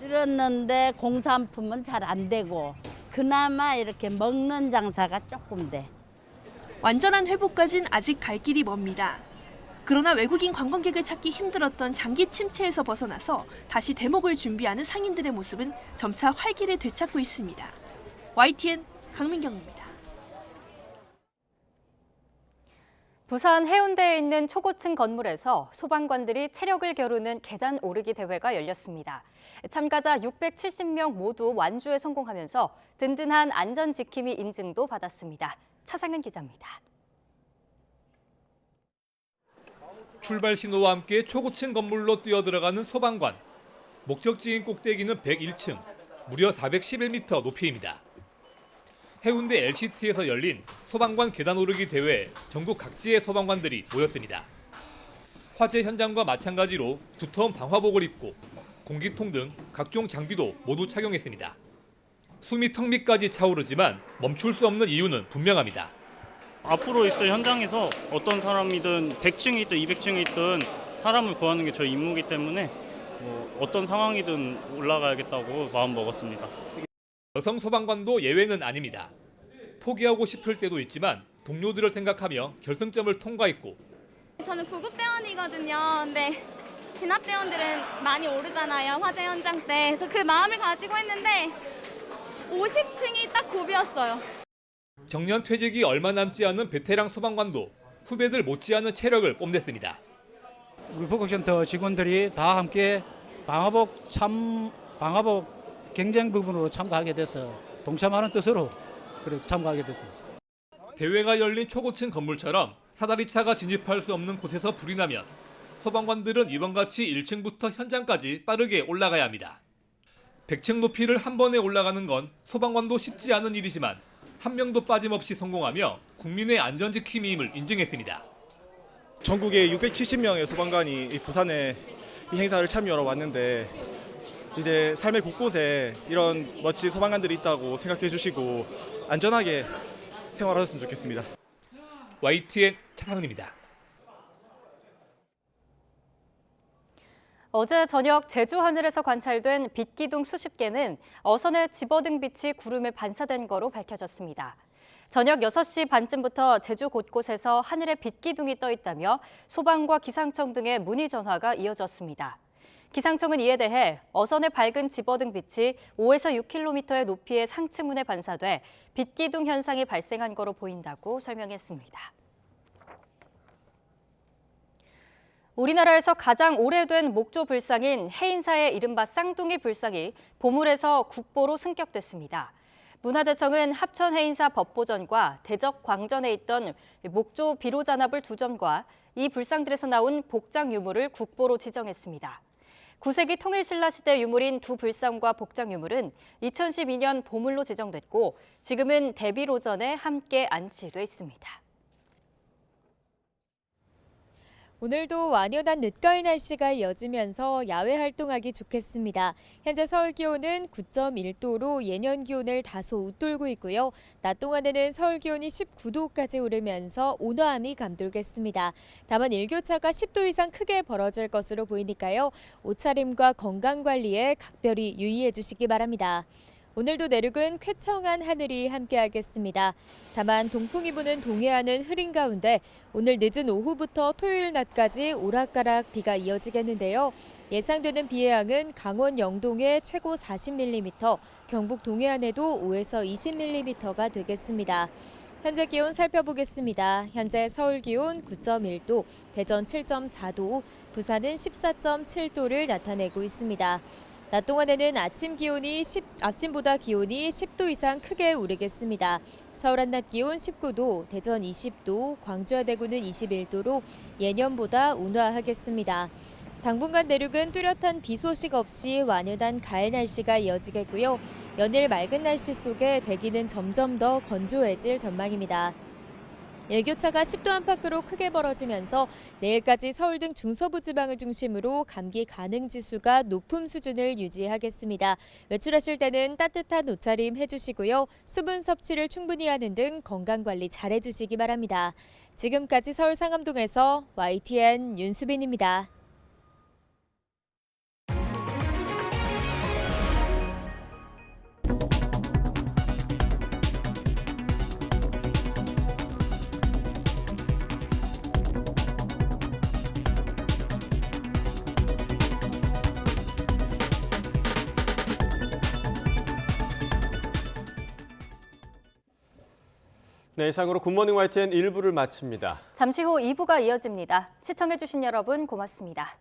늘었는데 공산품은 잘 안 되고 그나마 이렇게 먹는 장사가 조금 돼. 완전한 회복까진 아직 갈 길이 먼니다. 그러나 외국인 관광객을 찾기 힘들었던 장기 침체에서 벗어나서 다시 대목을 준비하는 상인들의 모습은 점차 활기를 되찾고 있습니다. YTN 강민경입니다. 부산 해운대에 있는 초고층 건물에서 소방관들이 체력을 겨루는 계단 오르기 대회가 열렸습니다. 참가자 670명 모두 완주에 성공하면서 든든한 안전 지킴이 인증도 받았습니다. 차상은 기자입니다. 출발 신호와 함께 초고층 건물로 뛰어들어가는 소방관. 목적지인 꼭대기는 101층, 무려 411m 높이입니다. 해운대 LCT에서 열린 소방관 계단 오르기 대회에 전국 각지의 소방관들이 모였습니다. 화재 현장과 마찬가지로 두터운 방화복을 입고 공기통 등 각종 장비도 모두 착용했습니다. 숨이 턱 밑까지 차오르지만 멈출 수 없는 이유는 분명합니다. 앞으로 있을 현장에서 어떤 사람이든 100층이 있든 200층이 있든 사람을 구하는 게 저희 임무이기 때문에 어떤 상황이든 올라가야겠다고 마음먹었습니다. 여성 소방관도 예외는 아닙니다. 포기하고 싶을 때도 있지만 동료들을 생각하며 결승점을 통과했고 저는 구급대원이거든요. 근데 진압대원들은 많이 오르잖아요. 화재 현장 때. 그래서 그 마음을 가지고 했는데 50층이 딱 고비였어요. 정년 퇴직이 얼마 남지 않은 베테랑 소방관도 후배들 못지않은 체력을 뽐냈습니다. 우리 포커센터 직원들이 다 함께 방화복 경쟁 부분으로 참가하게 돼서 동참하는 뜻으로 참가하게 됐습니다. 대회가 열린 초고층 건물처럼 사다리차가 진입할 수 없는 곳에서 불이 나면 소방관들은 이번같이 1층부터 현장까지 빠르게 올라가야 합니다. 100층 높이를 한 번에 올라가는 건 소방관도 쉽지 않은 일이지만 한 명도 빠짐없이 성공하며 국민의 안전지킴이임을 인증했습니다. 전국에 670명의 소방관이 부산에 이 행사를 참여하러 왔는데 이제 삶의 곳곳에 이런 멋진 소방관들이 있다고 생각해 주시고 안전하게 생활하셨으면 좋겠습니다. YTN 차상은입니다. 어제 저녁 제주 하늘에서 관찰된 빛기둥 수십 개는 어선의 집어등 빛이 구름에 반사된 거로 밝혀졌습니다. 저녁 6시 반쯤부터 제주 곳곳에서 하늘에 빛기둥이 떠 있다며 소방과 기상청 등의 문의 전화가 이어졌습니다. 기상청은 이에 대해 어선의 밝은 집어등 빛이 5에서 6km의 높이의 상층문에 반사돼 빛기둥 현상이 발생한 거로 보인다고 설명했습니다. 우리나라에서 가장 오래된 목조 불상인 해인사의 이른바 쌍둥이 불상이 보물에서 국보로 승격됐습니다. 문화재청은 합천 해인사 법보전과 대적 광전에 있던 목조 비로잔합을 2점과 이 불상들에서 나온 복장 유물을 국보로 지정했습니다. 9세기 통일신라 시대 유물인 두 불상과 복장 유물은 2012년 보물로 지정됐고 지금은 대비로전에 함께 안치돼 있습니다. 오늘도 완연한 늦가을 날씨가 이어지면서 야외 활동하기 좋겠습니다. 현재 서울 기온은 9.1도로 예년 기온을 다소 웃돌고 있고요. 낮 동안에는 서울 기온이 19도까지 오르면서 온화함이 감돌겠습니다. 다만 일교차가 10도 이상 크게 벌어질 것으로 보이니까요. 옷차림과 건강관리에 각별히 유의해 주시기 바랍니다. 오늘도 내륙은 쾌청한 하늘이 함께하겠습니다. 다만 동풍이 부는 동해안은 흐린 가운데 오늘 늦은 오후부터 토요일 낮까지 오락가락 비가 이어지겠는데요. 예상되는 비의 양은 강원 영동에 최고 40mm, 경북 동해안에도 5에서 20mm가 되겠습니다. 현재 기온 살펴보겠습니다. 현재 서울 기온 9.1도, 대전 7.4도, 부산은 14.7도를 나타내고 있습니다. 낮 동안에는 아침보다 기온이 10도 이상 크게 오르겠습니다. 서울 한낮 기온 19도, 대전 20도, 광주와 대구는 21도로 예년보다 온화하겠습니다. 당분간 내륙은 뚜렷한 비 소식 없이 완연한 가을 날씨가 이어지겠고요. 연일 맑은 날씨 속에 대기는 점점 더 건조해질 전망입니다. 일교차가 10도 안팎으로 크게 벌어지면서 내일까지 서울 등 중서부 지방을 중심으로 감기 가능 지수가 높은 수준을 유지하겠습니다. 외출하실 때는 따뜻한 옷차림 해주시고요. 수분 섭취를 충분히 하는 등 건강관리 잘해주시기 바랍니다. 지금까지 서울 상암동에서 YTN 윤수빈입니다. 네, 이상으로 굿모닝 YTN 1부를 마칩니다. 잠시 후 2부가 이어집니다. 시청해주신 여러분 고맙습니다.